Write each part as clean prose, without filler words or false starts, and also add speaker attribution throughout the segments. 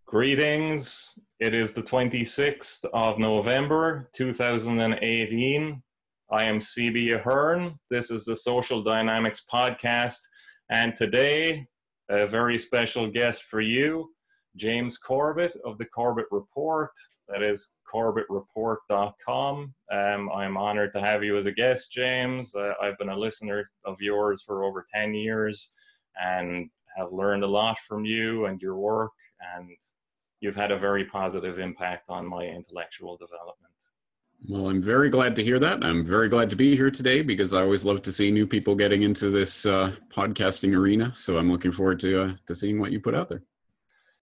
Speaker 1: Greetings. It is the 26th of November, 2018. I am CB Ahern. This is the Social Dynamics Podcast. And today, a very special guest for you, James Corbett of the Corbett Report. That is corbettreport.com. I'm honored to have you as a guest, James. I've been a listener of yours for over 10 years and have learned a lot from you and your work, and you've had a very positive impact on my intellectual development.
Speaker 2: Well, I'm very glad to hear that. I'm very glad to be here today because I always love to see new people getting into this podcasting arena. So I'm looking forward to seeing what you put out there.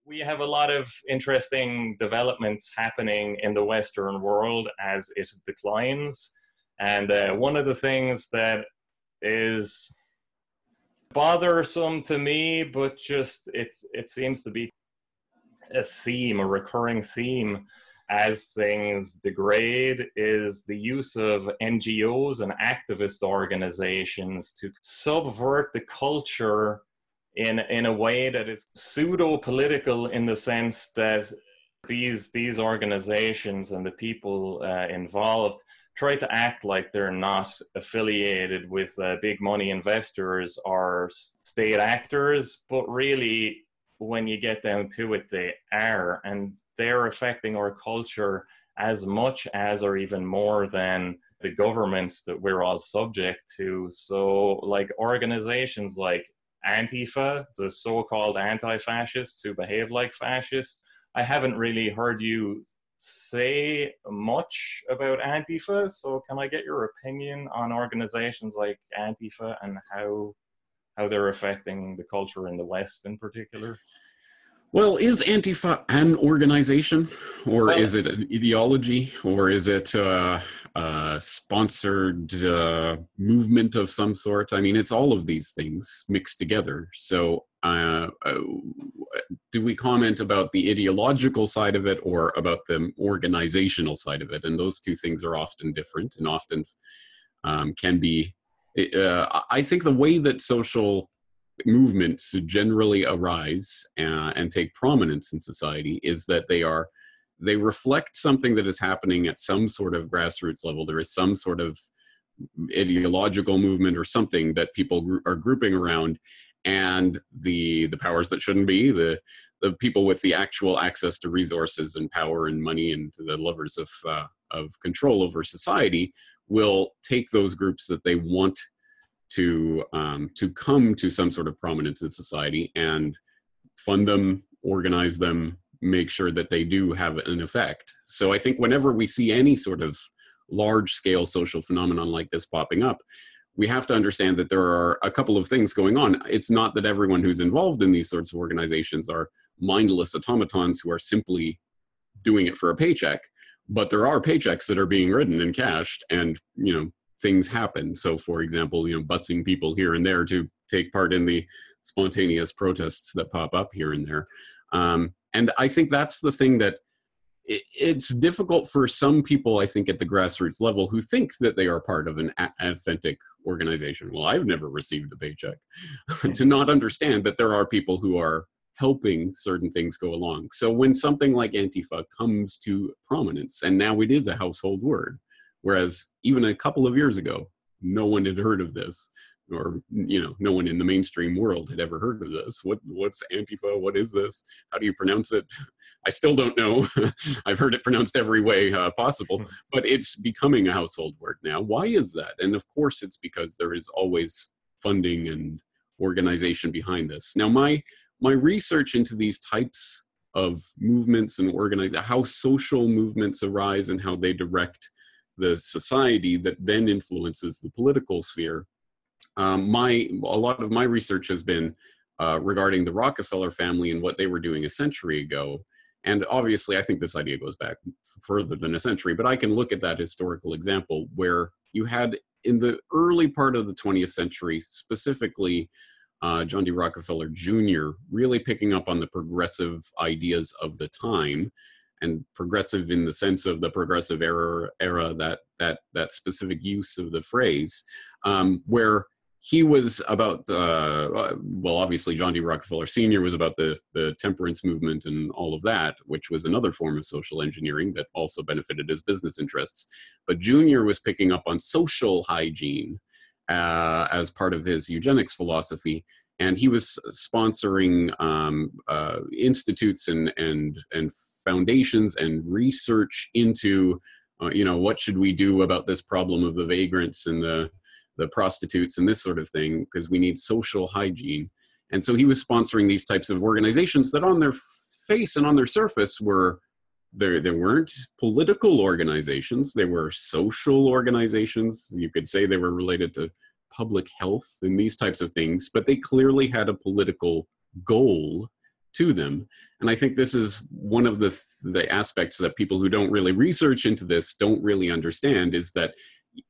Speaker 1: We have a lot of interesting developments happening in the Western world as it declines. And one of the things that is bothersome to me, but just it seems to be a recurring theme as things degrade, is the use of NGOs and activist organizations to subvert the culture in a way that is pseudo-political, in the sense that these organizations and the people involved try to act like they're not affiliated with big money investors or state actors, but really, when you get down to it, they are, and they're affecting our culture as much as, or even more than, the governments that we're all subject to. So, like, organizations like Antifa, the so-called anti-fascists who behave like fascists, I haven't really heard you say much about Antifa, so can I get your opinion on organizations like Antifa and how they're affecting the culture in the West in particular?
Speaker 2: Well, is Antifa an organization, or is it an ideology, or is it a sponsored movement of some sort? I mean, it's all of these things mixed together. So do we comment about the ideological side of it or about the organizational side of it? And those two things are often different and often can be. I think the way that social movements generally arise and take prominence in society is that they reflect something that is happening at some sort of grassroots level. There is some sort of ideological movement or something that people are grouping around, and the powers that shouldn't be, the people with the actual access to resources and power and money and the lovers of control over society will take those groups that they want to come to some sort of prominence in society and fund them, organize them, make sure that they do have an effect. So I think whenever we see any sort of large-scale social phenomenon like this popping up, we have to understand that there are a couple of things going on. It's not that everyone who's involved in these sorts of organizations are mindless automatons who are simply doing it for a paycheck, but there are paychecks that are being written and cashed, and, things happen. So, for example, busing people here and there to take part in the spontaneous protests that pop up here and there. And I think that's the thing that it's difficult for some people, I think, at the grassroots level who think that they are part of an authentic organization. Well, I've never received a paycheck. To not understand that there are people who are helping certain things go along. So when something like Antifa comes to prominence, and now it is a household word, whereas even a couple of years ago, no one had heard of this, or, no one in the mainstream world had ever heard of this. What's Antifa? What is this? How do you pronounce it? I still don't know. I've heard it pronounced every way possible, but it's becoming a household word now. Why is that? And of course, it's because there is always funding and organization behind this. Now, my research into these types of movements and how social movements arise and how they direct the society that then influences the political sphere. A lot of my research has been regarding the Rockefeller family and what they were doing a century ago. And obviously, I think this idea goes back further than a century, but I can look at that historical example where you had, in the early part of the 20th century, specifically John D. Rockefeller Jr. really picking up on the progressive ideas of the time, and progressive in the sense of the progressive era, that specific use of the phrase, where he was about, well, obviously John D. Rockefeller Sr. was about the temperance movement and all of that, which was another form of social engineering that also benefited his business interests. But Jr. was picking up on social hygiene as part of his eugenics philosophy. And he was sponsoring institutes and foundations and research into, what should we do about this problem of the vagrants and the prostitutes and this sort of thing, because we need social hygiene. And so he was sponsoring these types of organizations that on their face and on their surface were, they weren't political organizations, they were social organizations. You could say they were related to public health and these types of things, but they clearly had a political goal to them. And I think this is one of the aspects that people who don't really research into this don't really understand, is that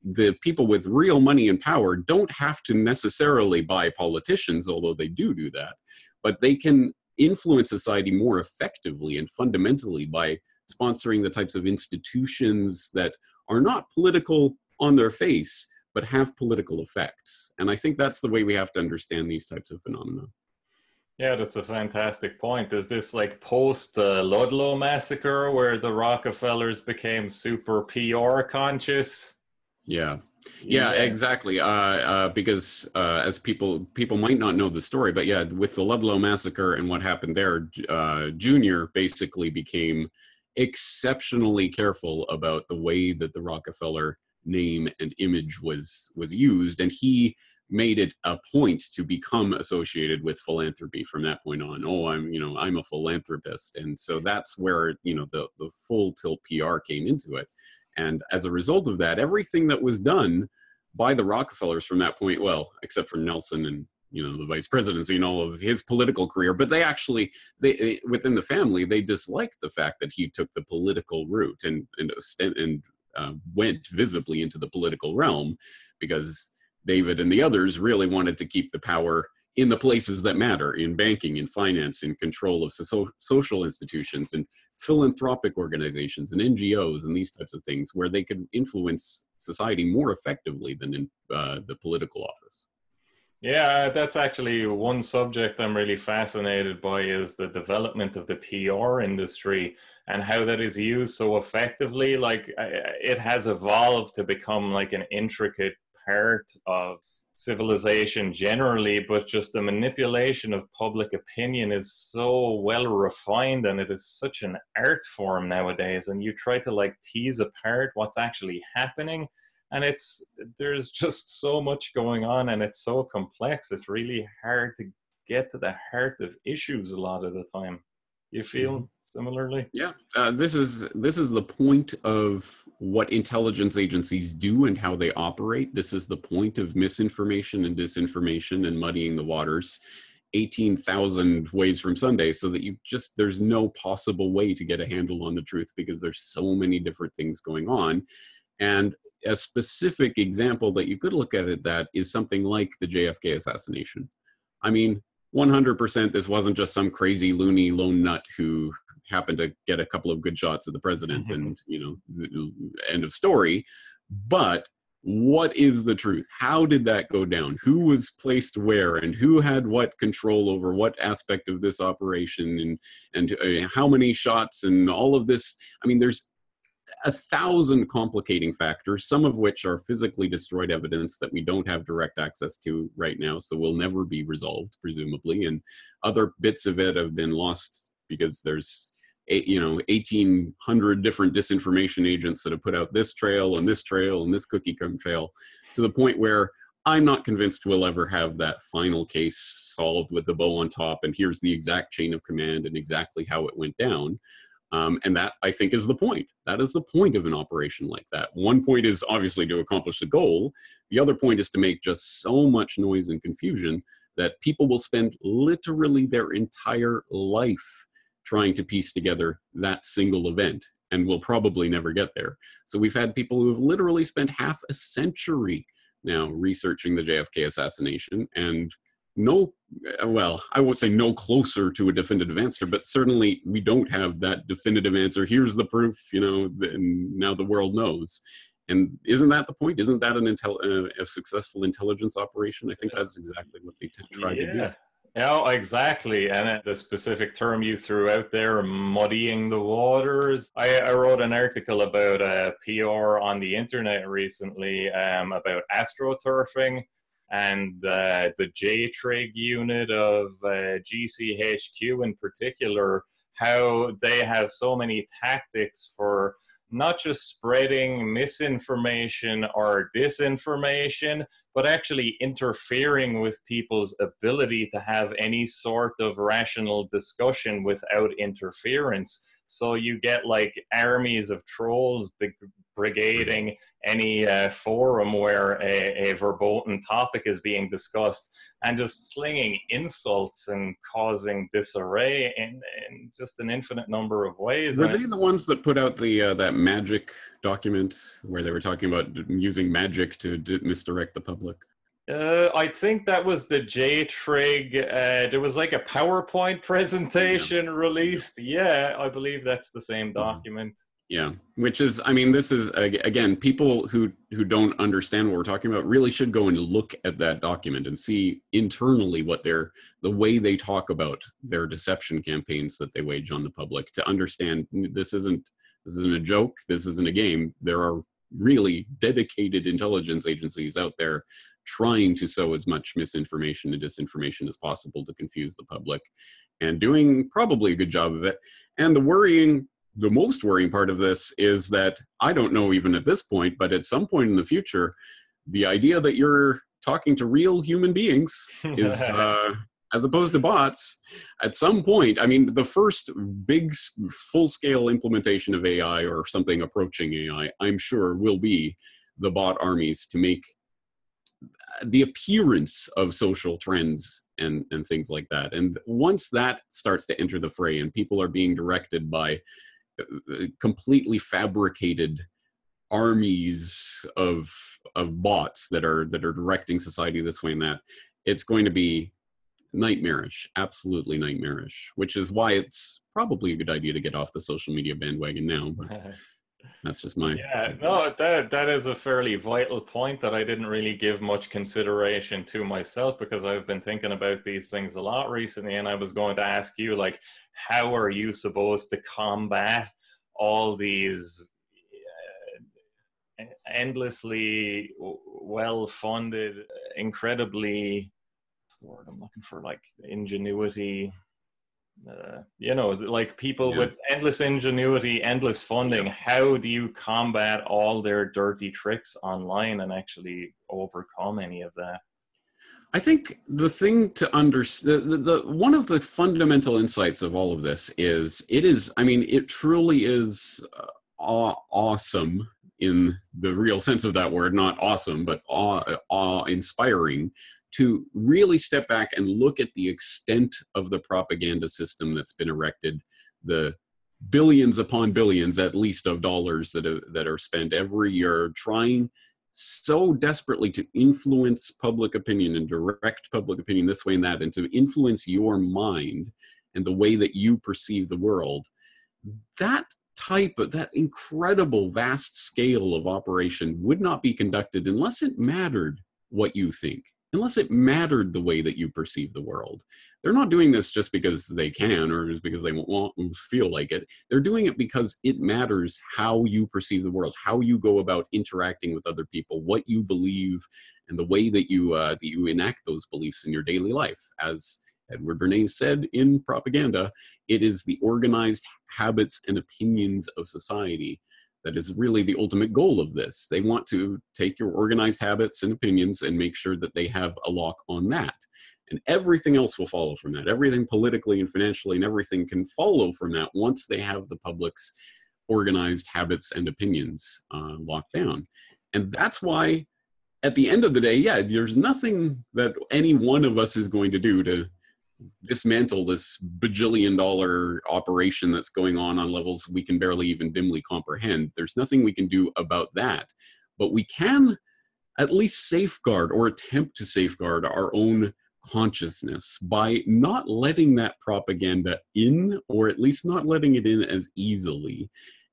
Speaker 2: the people with real money and power don't have to necessarily buy politicians, although they do that, but they can influence society more effectively and fundamentally by sponsoring the types of institutions that are not political on their face, but have political effects. And I think that's the way we have to understand these types of phenomena.
Speaker 1: Yeah, that's a fantastic point. Is this like post Ludlow massacre where the Rockefellers became super PR conscious?
Speaker 2: Yeah, exactly. Because as people might not know the story, but yeah, with the Ludlow massacre and what happened there, Jr. basically became exceptionally careful about the way that the Rockefeller name and image was used, and he made it a point to become associated with philanthropy from that point on. I'm a philanthropist, and so that's where the full tilt PR came into it. And as a result of that, everything that was done by the Rockefellers from that point, well, except for Nelson and the vice presidency and all of his political career, but they within the family, they disliked the fact that he took the political route and went visibly into the political realm, because David and the others really wanted to keep the power in the places that matter, in banking, in finance, in control of social institutions and philanthropic organizations and NGOs and these types of things, where they could influence society more effectively than in the political office.
Speaker 1: Yeah, that's actually one subject I'm really fascinated by, is the development of the PR industry and how that is used so effectively. Like, it has evolved to become like an intricate part of civilization generally, but just the manipulation of public opinion is so well refined, and it is such an art form nowadays. And you try to like tease apart what's actually happening, and there's just so much going on, and it's so complex. It's really hard to get to the heart of issues a lot of the time. You feel similarly?
Speaker 2: Yeah, this is the point of what intelligence agencies do and how they operate. This is the point of misinformation and disinformation and muddying the waters 18,000 ways from Sunday, so that there's no possible way to get a handle on the truth, because there's so many different things going on. And a specific example that you could look at that is something like the JFK assassination. I mean, 100% this wasn't just some crazy loony lone nut who happened to get a couple of good shots of the president and end of story. But what is the truth? How did that go down? Who was placed where, and who had what control over what aspect of this operation, and how many shots and all of this? I mean, there's 1,000 complicating factors, some of which are physically destroyed evidence that we don't have direct access to right now, so will never be resolved, presumably, and other bits of it have been lost because there's 1,800 different disinformation agents that have put out this trail and this trail and this cookie crumb trail, to the point where I'm not convinced we'll ever have that final case solved with the bow on top, and here's the exact chain of command and exactly how it went down. And that, I think, is the point. That is the point of an operation like that. One point is obviously to accomplish the goal. The other point is to make just so much noise and confusion that people will spend literally their entire life trying to piece together that single event, and will probably never get there. So we've had people who have literally spent half a century now researching the JFK assassination, and I won't say no closer to a definitive answer, but certainly we don't have that definitive answer. Here's the proof, and now the world knows. And isn't that the point? Isn't that a successful intelligence operation? I think that's exactly what they try to do.
Speaker 1: Yeah, exactly. And the specific term you threw out there, muddying the waters. I wrote an article about PR on the internet recently about astroturfing and the J-Trig unit of GCHQ in particular, how they have so many tactics for not just spreading misinformation or disinformation, but actually interfering with people's ability to have any sort of rational discussion without interference. So you get like armies of trolls brigading any forum where a verboten topic is being discussed and just slinging insults and causing disarray in just an infinite number of ways.
Speaker 2: Were they the ones that put out the that magic document where they were talking about using magic to misdirect the public?
Speaker 1: I think that was the J-Trig. There was like a PowerPoint presentation released. Yeah, I believe that's the same document.
Speaker 2: Yeah, which is, I mean, this is, again, people who don't understand what we're talking about really should go and look at that document and see internally what the way they talk about their deception campaigns that they wage on the public, to understand this isn't a joke, this isn't a game. There are really dedicated intelligence agencies out there trying to sow as much misinformation and disinformation as possible to confuse the public, and doing probably a good job of it. And the most worrying part of this is that, I don't know even at this point, but at some point in the future, the idea that you're talking to real human beings is, as opposed to bots, at some point, I mean, the first big full-scale implementation of AI or something approaching AI, I'm sure, will be the bot armies to make the appearance of social trends and things like that. And once that starts to enter the fray and people are being directed by completely fabricated armies of bots that are directing society this way and that, it's going to be nightmarish, absolutely nightmarish, which is why it's probably a good idea to get off the social media bandwagon now. But that's just my...
Speaker 1: Yeah, no, that is a fairly vital point that I didn't really give much consideration to myself, because I've been thinking about these things a lot recently, and I was going to ask you, like, how are you supposed to combat all these endlessly well-funded, incredibly, what's the word I'm looking for, like ingenuity, like people with endless ingenuity, endless funding. How do you combat all their dirty tricks online and actually overcome any of that?
Speaker 2: I think the thing to understand, one of the fundamental insights of all of this is, it truly is awesome in the real sense of that word, not awesome, but awe-inspiring, to really step back and look at the extent of the propaganda system that's been erected, the billions upon billions, at least, of dollars that are spent every year trying so desperately to influence public opinion and direct public opinion this way and that, and to influence your mind and the way that you perceive the world. That incredible vast scale of operation would not be conducted unless it mattered what you think, unless it mattered the way that you perceive the world. They're not doing this just because they can or just because they want to feel like it. They're doing it because it matters how you perceive the world, how you go about interacting with other people, what you believe, and the way that you enact those beliefs in your daily life. As Edward Bernays said in Propaganda, it is the organized habits and opinions of society that is really the ultimate goal of this. They want to take your organized habits and opinions and make sure that they have a lock on that. And everything else will follow from that. Everything politically and financially and everything can follow from that once they have the public's organized habits and opinions locked down. And that's why, at the end of the day, there's nothing that any one of us is going to do to dismantle this bajillion-dollar operation that's going on levels we can barely even dimly comprehend. There's nothing we can do about that. But we can at least safeguard or attempt to safeguard our own consciousness by not letting that propaganda in, or at least not letting it in as easily,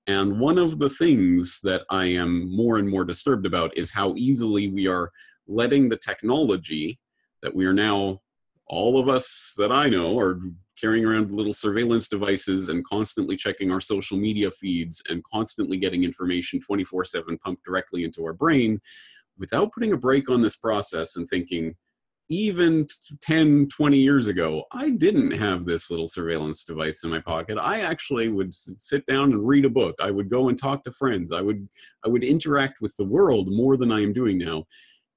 Speaker 2: And one of the things that I am more and more disturbed about is how easily we are letting the technology that we are now, all of us that I know are carrying around little surveillance devices and constantly checking our social media feeds and constantly getting information 24/7 pumped directly into our brain without putting a brake on this process and thinking, even 10, 20 years ago, I didn't have this little surveillance device in my pocket. I actually would sit down and read a book. I would go and talk to friends. I would interact with the world more than I am doing now.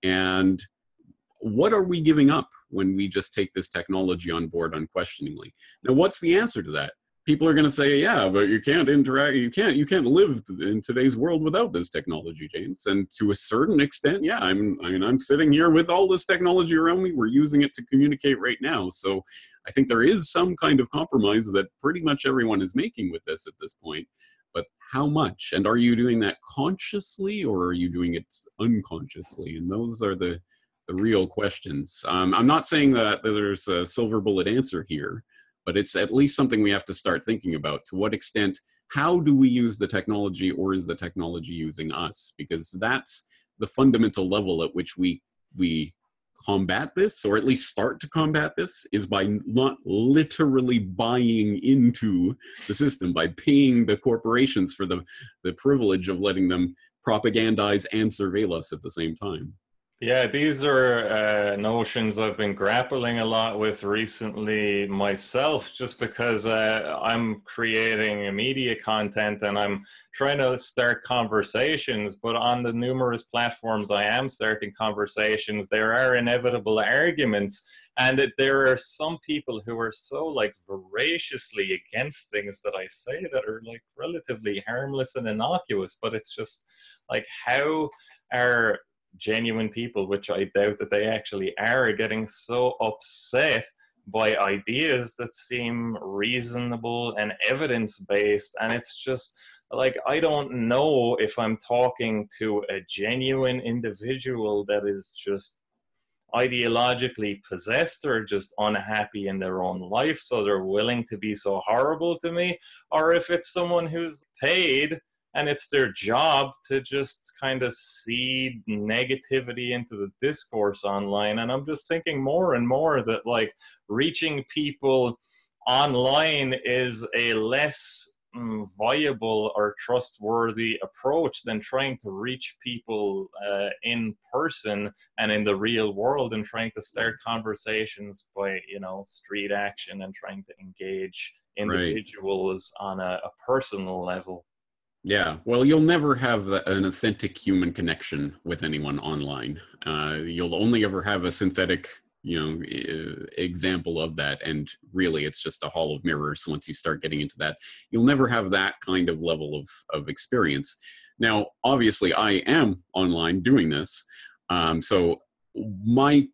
Speaker 2: And what are we giving up when we just take this technology on board unquestioningly? Now, what's the answer to that? People are going to say, yeah, but you can't interact, you can't live in today's world without this technology, James. And to a certain extent, yeah, I'm sitting here with all this technology around me. We're using it to communicate right now. So I think there is some kind of compromise that pretty much everyone is making with this at this point. But how much? And are you doing that consciously, or are you doing it unconsciously? And those are the real questions. I'm not saying that there's a silver bullet answer here, but it's at least something we have to start thinking about. To what extent, how do we use the technology, or is the technology using us? Because that's the fundamental level at which we combat this, or at least start to combat this, is by not literally buying into the system, by paying the corporations for the privilege of letting them propagandize and surveil us at the same time.
Speaker 1: Yeah, these are notions I've been grappling a lot with recently myself, just because I'm creating media content and I'm trying to start conversations, but on the numerous platforms I am starting conversations, there are inevitable arguments, and that there are some people who are so like voraciously against things that I say that are like relatively harmless and innocuous, but it's just like, how are genuine people, which I doubt that they actually are, getting so upset by ideas that seem reasonable and evidence-based? And it's just like, I don't know if I'm talking to a genuine individual that is just ideologically possessed or just unhappy in their own life, so they're willing to be so horrible to me, or if it's someone who's paid and it's their job to just kind of seed negativity into the discourse online. And I'm just thinking more and more that like reaching people online is a less viable or trustworthy approach than trying to reach people in person and in the real world, and trying to start conversations by, you know, street action and trying to engage individuals on a personal level.
Speaker 2: Yeah, well, you'll never have an authentic human connection with anyone online. You'll only ever have a synthetic, example of that, and really it's just a hall of mirrors once you start getting into that. You'll never have that kind of level of experience. Now, obviously, I am online doing this, so my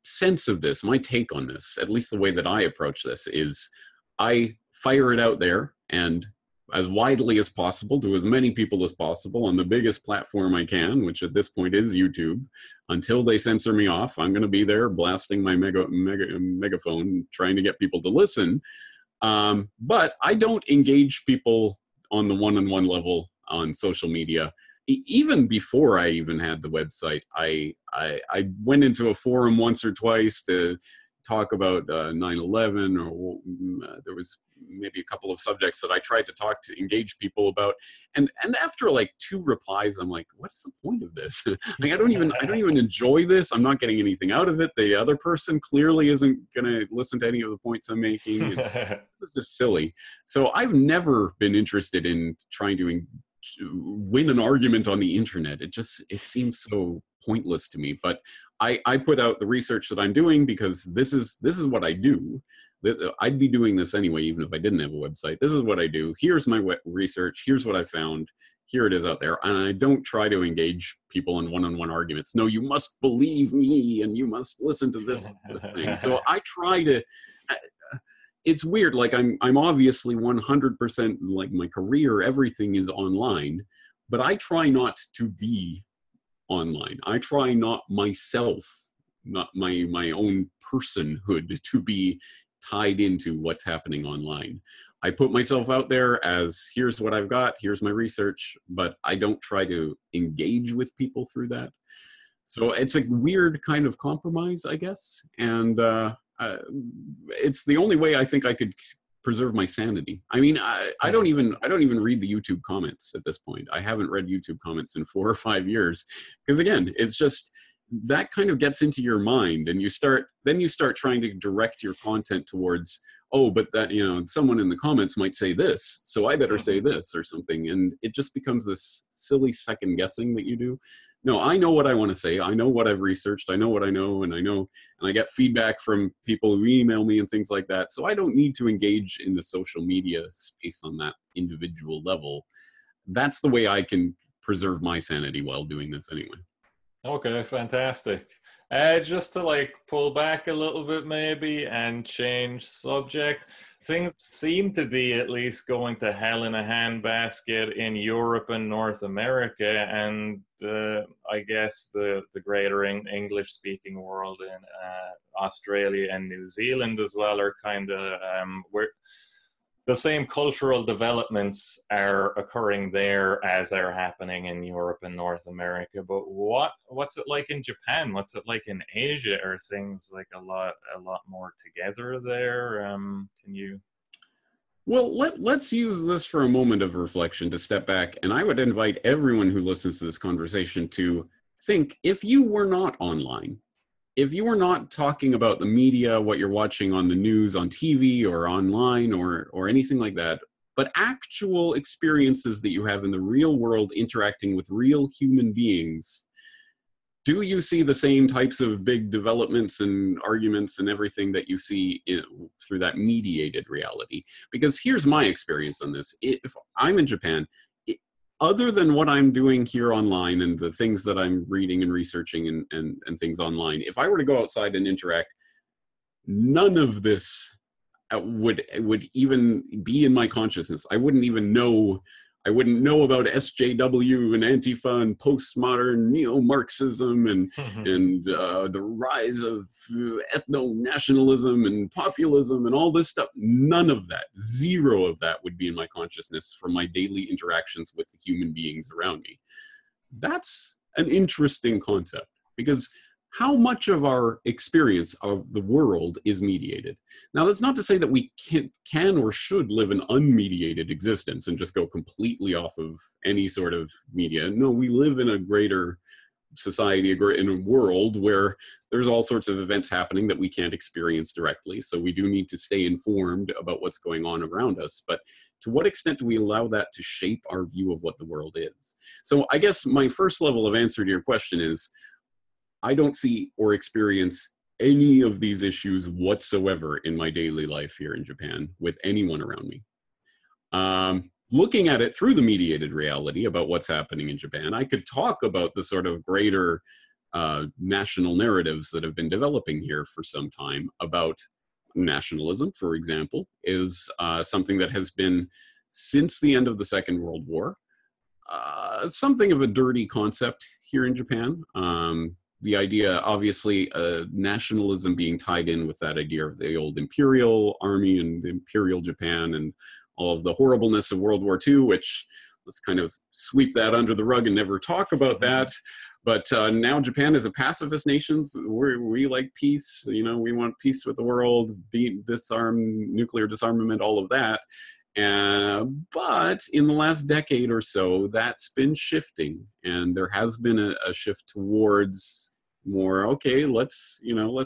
Speaker 2: sense of this, my take on this, at least the way that I approach this, is I fire it out there and as widely as possible to as many people as possible on the biggest platform I can, which at this point is YouTube. Until they censor me off, I'm going to be there blasting my megaphone, trying to get people to listen. But I don't engage people on the one-on-one level on social media. Even before I even had the website, I went into a forum once or twice to talk about 9/11, or there was maybe a couple of subjects that I tried to engage people about, and after like 2 replies, I'm like, what's the point of this? Like, I don't even enjoy this. I'm not getting anything out of it. The other person clearly isn't gonna listen to any of the points I'm making. It's just silly. So I've never been interested in trying to win an argument on the internet. It seems so pointless to me. But I put out the research that I'm doing because this is what I do. I'd be doing this anyway, even if I didn't have a website. This is what I do. Here's my research. Here's what I found. Here it is out there. And I don't try to engage people in one-on-one arguments. No, you must believe me and you must listen to this thing. So I try to, it's weird. Like I'm obviously 100%, like my career, everything is online, but I try not to be online. I try not myself, not my own personhood, to be tied into what's happening online. I put myself out there as, here's what I've got, here's my research, but I don't try to engage with people through that. So it's a weird kind of compromise, I guess. And it's the only way I think I could preserve my sanity. I mean, I don't even read the YouTube comments at this point. I haven't read YouTube comments in 4 or 5 years, because again, it's just that kind of gets into your mind, and you start trying to direct your content towards, oh, but that, you know, someone in the comments might say this, so I better say this or something, and it just becomes this silly second guessing that you do. No, I know what I want to say. I know what I've researched. I know what I know, and I get feedback from people who email me and things like that. So I don't need to engage in the social media space on that individual level. That's the way I can preserve my sanity while doing this anyway.
Speaker 1: Okay, fantastic. Just to like pull back a little bit maybe and change subject, things seem to be at least going to hell in a handbasket in Europe and North America, and I guess the greater English-speaking world in Australia and New Zealand as well are kind of where the same cultural developments are occurring there as are happening in Europe and North America. But what's it like in Japan? What's it like in Asia? Are things like a lot more together there? Can you?
Speaker 2: Well, let's use this for a moment of reflection to step back. And I would invite everyone who listens to this conversation to think, if you were not online, if you were not talking about the media, what you're watching on the news, on TV or online or anything like that, but actual experiences that you have in the real world interacting with real human beings, do you see the same types of big developments and arguments and everything that you see through that mediated reality? Because here's my experience on this. If I'm in Japan, other than what I'm doing here online and the things that I'm reading and researching and things online, if I were to go outside and interact, none of this would even be in my consciousness. I wouldn't know about SJW and Antifa and postmodern neo-Marxism and the rise of ethno-nationalism and populism and all this stuff. None of that, zero of that would be in my consciousness from my daily interactions with the human beings around me. That's an interesting concept, because how much of our experience of the world is mediated? Now, that's not to say that we can or should live an unmediated existence and just go completely off of any sort of media. No, we live in a greater society, in a world where there's all sorts of events happening that we can't experience directly. So we do need to stay informed about what's going on around us. But to what extent do we allow that to shape our view of what the world is? So I guess my first level of answer to your question is, I don't see or experience any of these issues whatsoever in my daily life here in Japan with anyone around me. Looking at it through the mediated reality about what's happening in Japan, I could talk about the sort of greater national narratives that have been developing here for some time about nationalism, for example, is something that has been, since the end of the Second World War, something of a dirty concept here in Japan. The idea, obviously, nationalism being tied in with that idea of the old imperial army and imperial Japan and all of the horribleness of World War II, which, let's kind of sweep that under the rug and never talk about that. But now Japan is a pacifist nation. We like peace. You know, we want peace with the world, disarm, nuclear disarmament, all of that. But in the last decade or so, that's been shifting, and there has been a shift towards more, okay, let's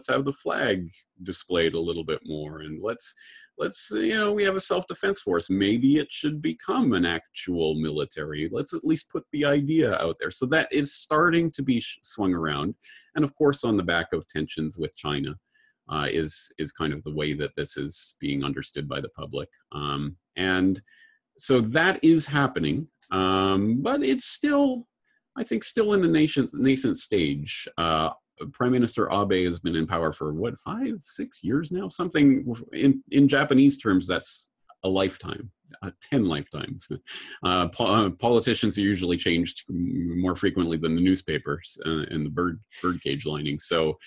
Speaker 2: have the flag displayed a little bit more, and let's we have a self-defense force. Maybe it should become an actual military. Let's at least put the idea out there. So that is starting to be swung around, and of course, on the back of tensions with China. Is kind of the way that this is being understood by the public. And so that is happening, but it's still, I think, still in the nascent stage. Prime Minister Abe has been in power for, 5-6 years now? Something in Japanese terms, that's a lifetime. 10 lifetimes. Politicians are usually changed more frequently than the newspapers and the birdcage lining. So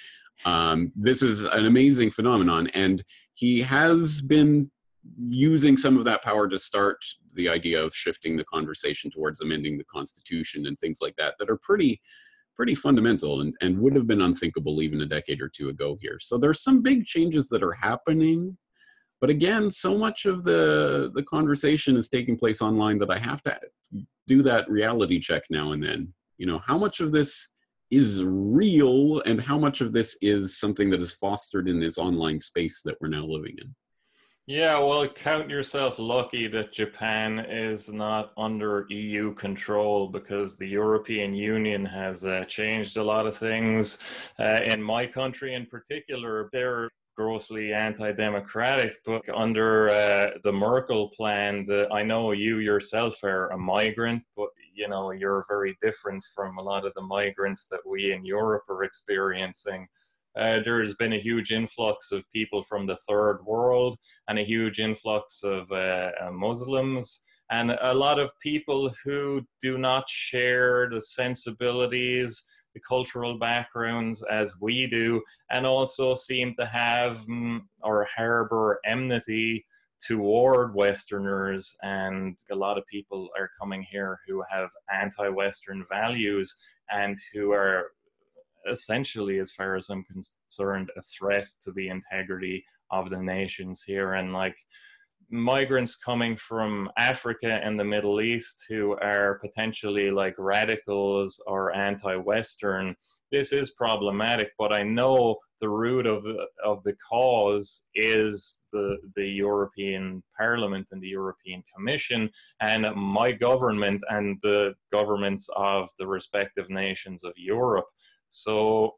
Speaker 2: This is an amazing phenomenon, and he has been using some of that power to start the idea of shifting the conversation towards amending the Constitution and things like that are pretty fundamental and would have been unthinkable even a decade or two ago here. So there's some big changes that are happening. But again, so much of the conversation is taking place online that I have to do that reality check now and then. You know, how much of this is real and how much of this is something that is fostered in this online space that we're now living in?
Speaker 1: Yeah, well, count yourself lucky that Japan is not under EU control, because the European Union has changed a lot of things. In my country in particular, they're grossly anti-democratic, but under the Merkel plan, I know you yourself are a migrant, but you know, you're very different from a lot of the migrants that we in Europe are experiencing. There's been a huge influx of people from the third world and a huge influx of Muslims, and a lot of people who do not share the sensibilities, the cultural backgrounds as we do, and also seem to have or harbor enmity toward Westerners. And a lot of people are coming here who have anti-Western values and who are essentially, as far as I'm concerned, a threat to the integrity of the nations here. And like migrants coming from Africa and the Middle East who are potentially like radicals or anti-Western, this is problematic. But I know the root of the cause is the European Parliament and the European Commission and my government and the governments of the respective nations of Europe. So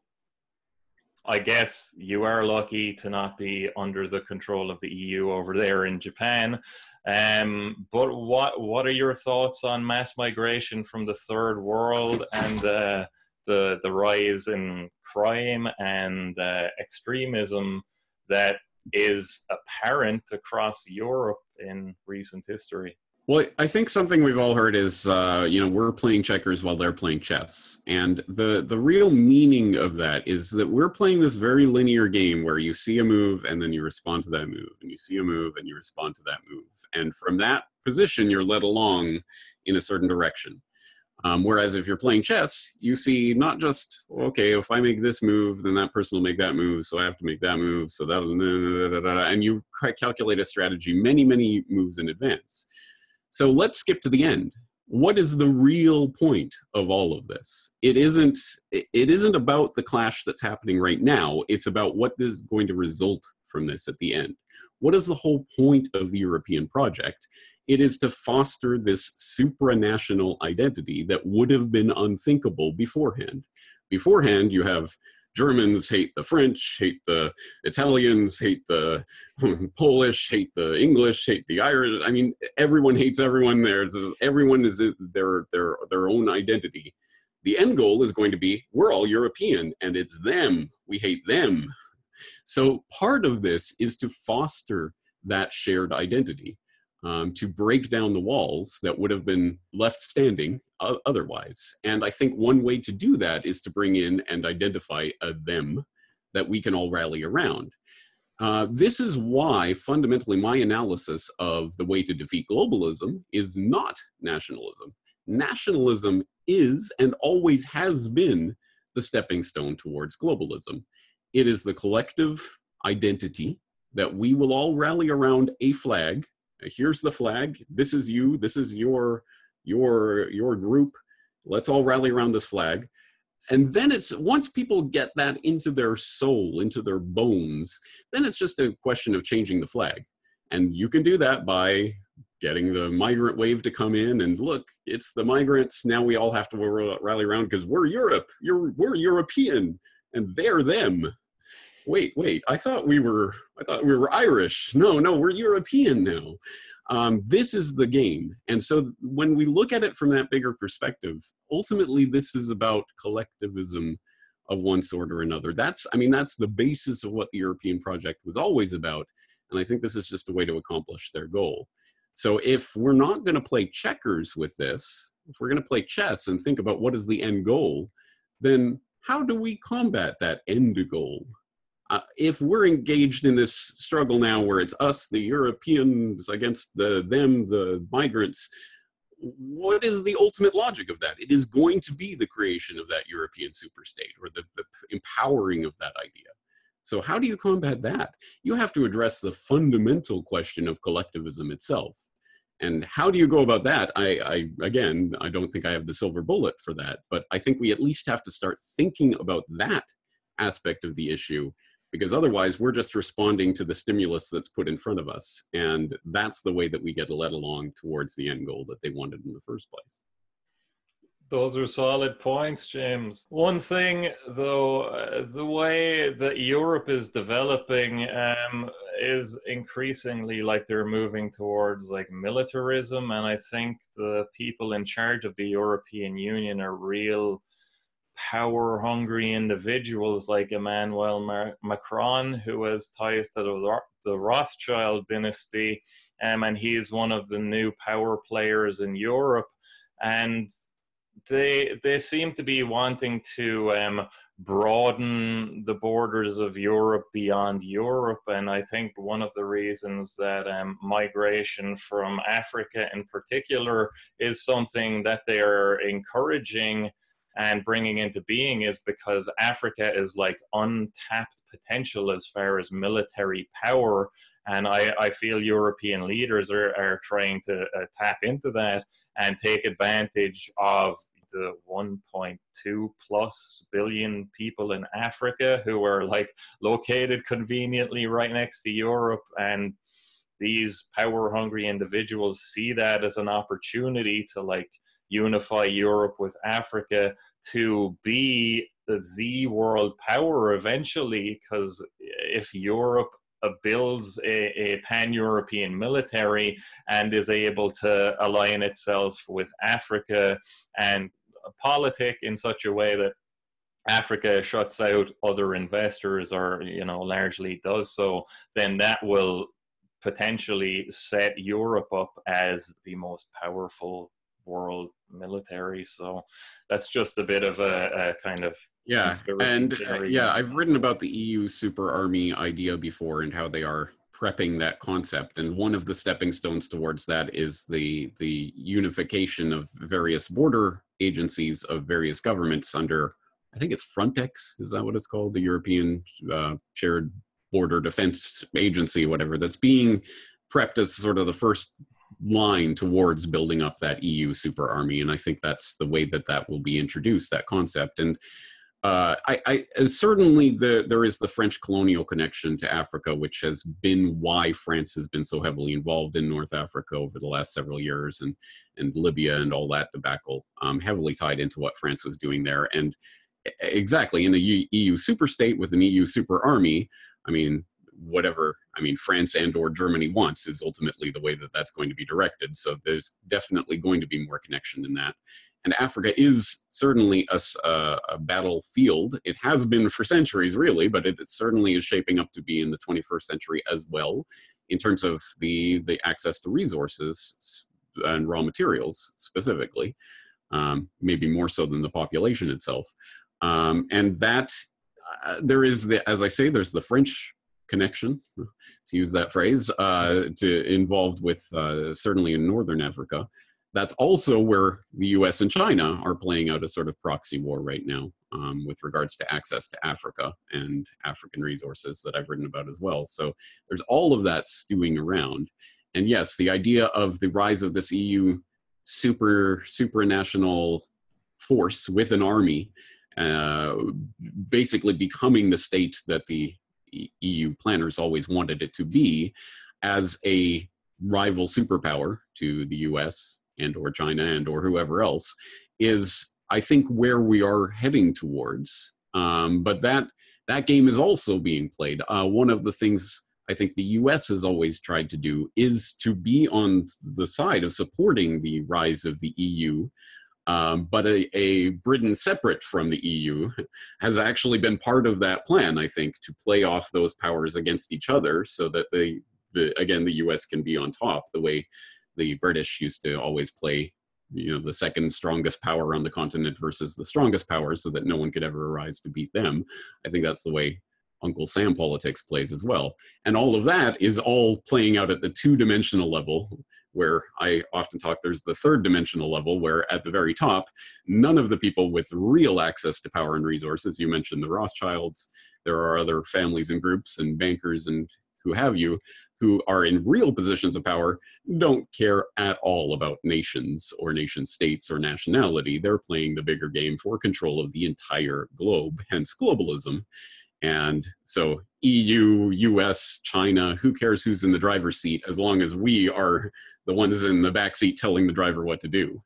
Speaker 1: I guess you are lucky to not be under the control of the EU over there in Japan. But what are your thoughts on mass migration from the third world and the rise in crime and extremism that is apparent across Europe in recent history?
Speaker 2: Well, I think something we've all heard is, we're playing checkers while they're playing chess. And the real meaning of that is that we're playing this very linear game where you see a move and then you respond to that move, and you see a move and you respond to that move. And from that position, you're led along in a certain direction. Whereas if you're playing chess, you see not just, okay, if I make this move, then that person will make that move, so I have to make that move, so that, and you calculate a strategy many, many moves in advance. So let's skip to the end. What is the real point of all of this? It isn't about the clash that's happening right now. It's about what is going to result from this at the end. What is the whole point of the European project? It is to foster this supranational identity that would have been unthinkable beforehand. Beforehand, you have Germans hate the French, hate the Italians, hate the Polish, hate the English, hate the Irish. I mean, everyone hates everyone. Everyone is their own identity. The end goal is going to be, we're all European, and it's them. We hate them. So part of this is to foster that shared identity, to break down the walls that would have been left standing otherwise. And I think one way to do that is to bring in and identify a them that we can all rally around. This is why, fundamentally, my analysis of the way to defeat globalism is not nationalism. Nationalism is and always has been the stepping stone towards globalism. It is the collective identity that we will all rally around a flag. Here's the flag. This is you. This is your group. Let's all rally around this flag. And then once people get that into their soul, into their bones, then it's just a question of changing the flag. And you can do that by getting the migrant wave to come in and look, it's the migrants. Now we all have to rally around because we're Europe. We're European and they're them. Wait, I thought we were Irish. No, we're European now. This is the game. And so when we look at it from that bigger perspective, ultimately this is about collectivism of one sort or another. That's the basis of what the European project was always about. And I think this is just a way to accomplish their goal. So if we're not going to play checkers with this, if we're going to play chess and think about what is the end goal, then how do we combat that end goal? If we're engaged in this struggle now where it's us, the Europeans, against them, the migrants, what is the ultimate logic of that? It is going to be the creation of that European superstate, or the empowering of that idea. So how do you combat that? You have to address the fundamental question of collectivism itself. And how do you go about that? Again, I don't think I have the silver bullet for that, but I think we at least have to start thinking about that aspect of the issue, because otherwise we're just responding to the stimulus that's put in front of us. And that's the way that we get led along towards the end goal that they wanted in the first place.
Speaker 1: Those are solid points, James. One thing, though, the way that Europe is developing is increasingly like they're moving towards like militarism. And I think the people in charge of the European Union are real power-hungry individuals like Emmanuel Macron, who has ties to the Rothschild dynasty, and he is one of the new power players in Europe. And they seem to be wanting to broaden the borders of Europe beyond Europe. And I think one of the reasons that migration from Africa in particular is something that they are encouraging and bringing into being is because Africa is like untapped potential as far as military power. And I feel European leaders are trying to tap into that and take advantage of the 1.2 plus billion people in Africa who are like located conveniently right next to Europe. And these power hungry individuals see that as an opportunity to like unify Europe with Africa to be the world power eventually. Because if Europe builds a pan-European military and is able to align itself with Africa and politic in such a way that Africa shuts out other investors, or largely does so, then that will potentially set Europe up as the most powerful world military. So that's just a bit of a kind of
Speaker 2: I've written about the EU super army idea before and how they are prepping that concept. And one of the stepping stones towards that is the unification of various border agencies of various governments under, I think it's Frontex, is that what it's called? The European Shared Border Defense Agency, whatever, that's being prepped as sort of the first line towards building up that EU super army. And I think that's the way that will be introduced, that concept. And I certainly there is the French colonial connection to Africa, which has been why France has been so heavily involved in North Africa over the last several years, and Libya and all that debacle, heavily tied into what France was doing there. And exactly, in a EU superstate with an EU super army, whatever France and or Germany wants is ultimately the way that that's going to be directed. So there's definitely going to be more connection in that. And Africa is certainly a battlefield. It has been for centuries, really, but it certainly is shaping up to be in the 21st century as well, in terms of the access to resources and raw materials specifically, maybe more so than the population itself. And that there is, as I say, there's the French connection, to use that phrase, involved with certainly in Northern Africa. That's also where the US and China are playing out a sort of proxy war right now, with regards to access to Africa and African resources that I've written about as well. So there's all of that stewing around. And yes, the idea of the rise of this EU supranational force with an army, basically becoming the state that the EU planners always wanted it to be, as a rival superpower to the US and or China and or whoever else, is I think where we are heading towards. But that game is also being played. One of the things I think the US has always tried to do is to be on the side of supporting the rise of the EU. But a Britain separate from the EU has actually been part of that plan, I think, to play off those powers against each other, so that the US can be on top, the way the British used to always play the second strongest power on the continent versus the strongest power, so that no one could ever arise to beat them. I think that's the way Uncle Sam politics plays as well. And all of that is all playing out at the two-dimensional level, where I often talk there's the third dimensional level, where at the very top, none of the people with real access to power and resources, you mentioned the Rothschilds, there are other families and groups and bankers and who have you, who are in real positions of power, don't care at all about nations or nation states or nationality. They're playing the bigger game for control of the entire globe, hence globalism. And so EU, US, China, who cares who's in the driver's seat as long as we are the ones in the back seat telling the driver what to do.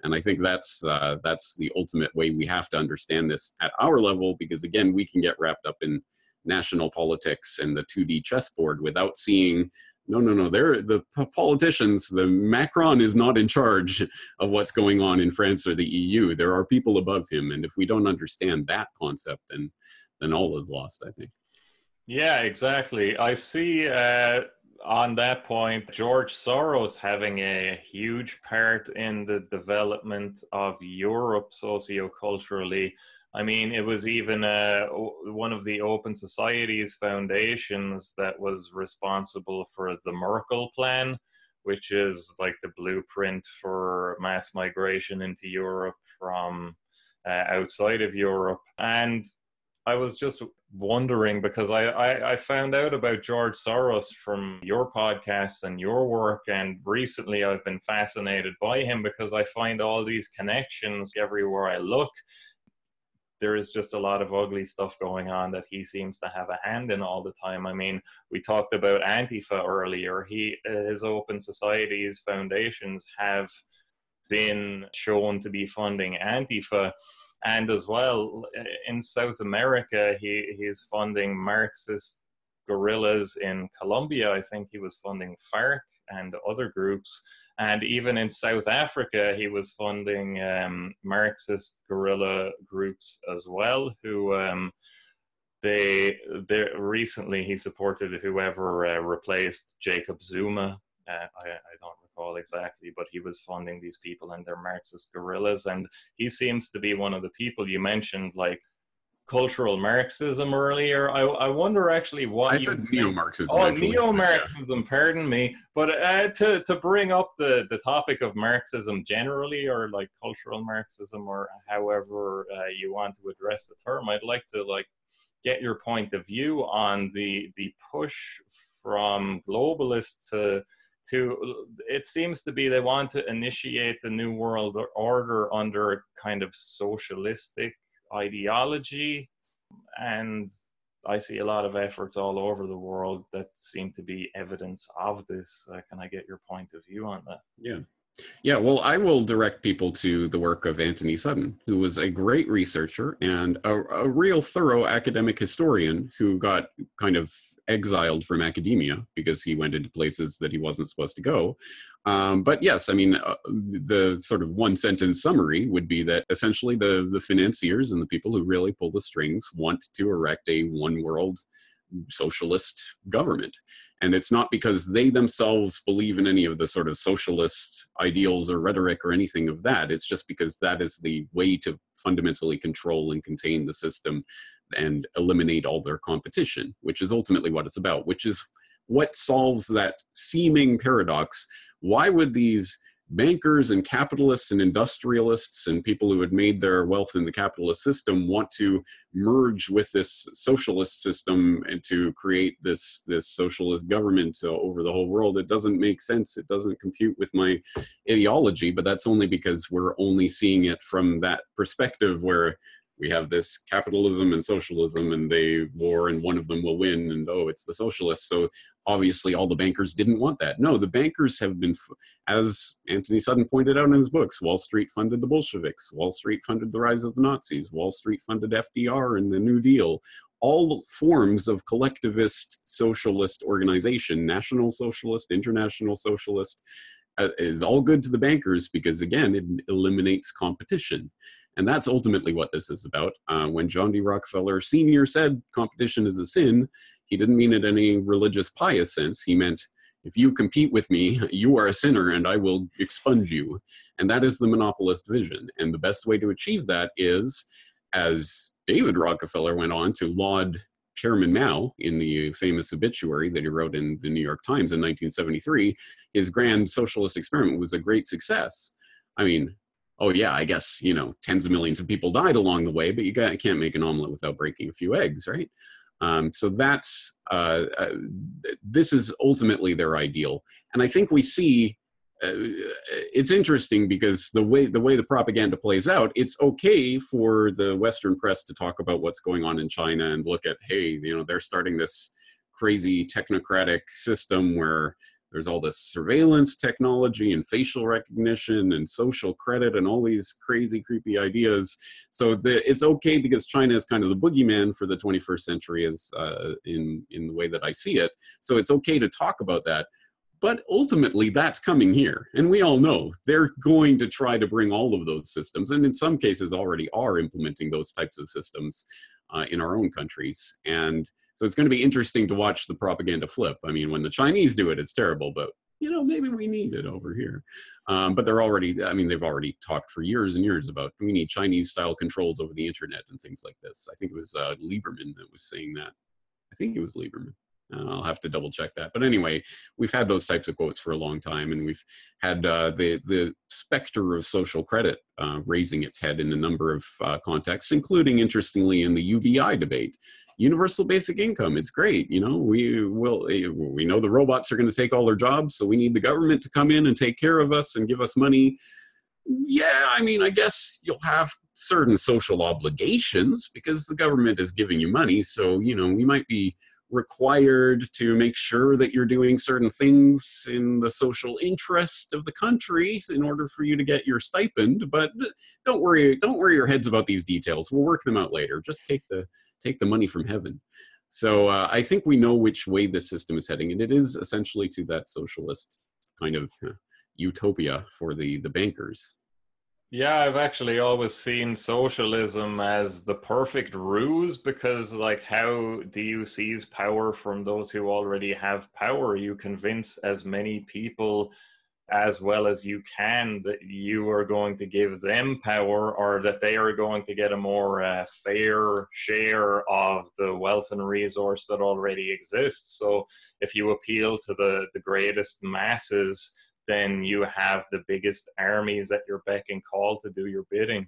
Speaker 2: And I think that's the ultimate way we have to understand this at our level, because again, we can get wrapped up in national politics and the 2D chessboard without seeing, no, they're the politicians. The Macron is not in charge of what's going on in France or the EU. There are people above him. And if we don't understand that concept, then all is lost, I think.
Speaker 1: Yeah, exactly. I see on that point, George Soros having a huge part in the development of Europe socioculturally. I mean, it was even one of the Open Societies foundations that was responsible for the Merkel plan, which is like the blueprint for mass migration into Europe from outside of Europe. And I was just wondering, because I found out about George Soros from your podcasts and your work, and recently I've been fascinated by him because I find all these connections everywhere I look. There is just a lot of ugly stuff going on that he seems to have a hand in all the time. I mean, we talked about Antifa earlier. His Open Societies foundations have been shown to be funding Antifa. And as well, in South America, he's funding Marxist guerrillas in Colombia. I think he was funding FARC and other groups. And even in South Africa, he was funding Marxist guerrilla groups as well, who recently he supported whoever replaced Jacob Zuma. I don't recall exactly, but he was funding these people and their Marxist guerrillas. And he seems to be one of the people you mentioned, like cultural Marxism earlier. I wonder actually what
Speaker 2: I said neo-Marxism.
Speaker 1: Oh, neo-Marxism, pardon me. But to bring up the topic of Marxism generally, or like cultural Marxism, or however you want to address the term, I'd like to get your point of view on the push from globalists to it seems to be they want to initiate the New World Order under kind of socialistic ideology, and I see a lot of efforts all over the world that seem to be evidence of this. Can I get your point of view on that?
Speaker 2: Yeah, well, I will direct people to the work of Anthony Sutton, who was a great researcher and a real thorough academic historian who got kind of exiled from academia because he went into places that he wasn't supposed to go. But yes, I mean, the sort of one-sentence summary would be that essentially the financiers and the people who really pull the strings want to erect a one-world socialist government. And it's not because they themselves believe in any of the sort of socialist ideals or rhetoric or anything of that. It's just because that is the way to fundamentally control and contain the system and eliminate all their competition, which is ultimately what it's about, which is what solves that seeming paradox. Why would these bankers and capitalists and industrialists and people who had made their wealth in the capitalist system want to merge with this socialist system and to create this socialist government over the whole world? It doesn't make sense. It doesn't compute with my ideology, but that's only because we're only seeing it from that perspective where we have this capitalism and socialism and they war and one of them will win and it's the socialists. So obviously all the bankers didn't want that. No, the bankers have been, as Anthony Sutton pointed out in his books, Wall Street funded the Bolsheviks, Wall Street funded the rise of the Nazis, Wall Street funded FDR and the New Deal. All forms of collectivist socialist organization, national socialist, international socialist, is all good to the bankers because, again, it eliminates competition. And that's ultimately what this is about. When John D. Rockefeller Sr. said competition is a sin, he didn't mean it in any religious pious sense. He meant, if you compete with me, you are a sinner and I will expunge you. And that is the monopolist vision. And the best way to achieve that is, as David Rockefeller went on to laud Chairman Mao in the famous obituary that he wrote in the New York Times in 1973, his grand socialist experiment was a great success. I mean, oh yeah, I guess, tens of millions of people died along the way, but you can't make an omelet without breaking a few eggs, right? So that's, this is ultimately their ideal. And I think we see, it's interesting because the way the propaganda plays out, it's okay for the Western press to talk about what's going on in China and look at, hey, they're starting this crazy technocratic system where there's all this surveillance technology and facial recognition and social credit and all these crazy, creepy ideas. So it's okay because China is kind of the boogeyman for the 21st century, as in the way that I see it. So it's okay to talk about that. But ultimately, that's coming here. And we all know they're going to try to bring all of those systems, and in some cases already are implementing those types of systems in our own countries. And so it's going to be interesting to watch the propaganda flip. I mean, when the Chinese do it, it's terrible, but maybe we need it over here. But they've already talked for years and years about we need Chinese-style controls over the internet and things like this. I think it was Lieberman that was saying that. I think it was Lieberman. I'll have to double check that. But anyway, we've had those types of quotes for a long time, and we've had the specter of social credit raising its head in a number of contexts, including, interestingly, in the UBI debate. Universal basic income, it's great. We know the robots are going to take all their jobs, so we need the government to come in and take care of us and give us money. Yeah, I guess you'll have certain social obligations because the government is giving you money. So, we might be required to make sure that you're doing certain things in the social interest of the country in order for you to get your stipend. But don't worry your heads about these details. We'll work them out later. Just take the money from heaven. So I think we know which way this system is heading, and it is essentially to that socialist kind of utopia for the bankers.
Speaker 1: Yeah, I've actually always seen socialism as the perfect ruse because, how do you seize power from those who already have power? You convince as many people as well as you can that you are going to give them power, or that they are going to get a more fair share of the wealth and resource that already exists. So if you appeal to the greatest masses, then you have the biggest armies at your beck and call to do your bidding.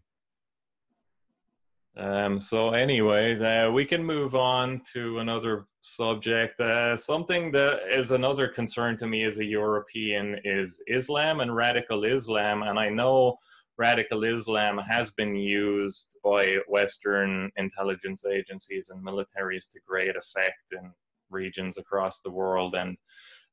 Speaker 1: So anyway, we can move on to another subject. Something that is another concern to me as a European is Islam and radical Islam. And I know radical Islam has been used by Western intelligence agencies and militaries to great effect in regions across the world. And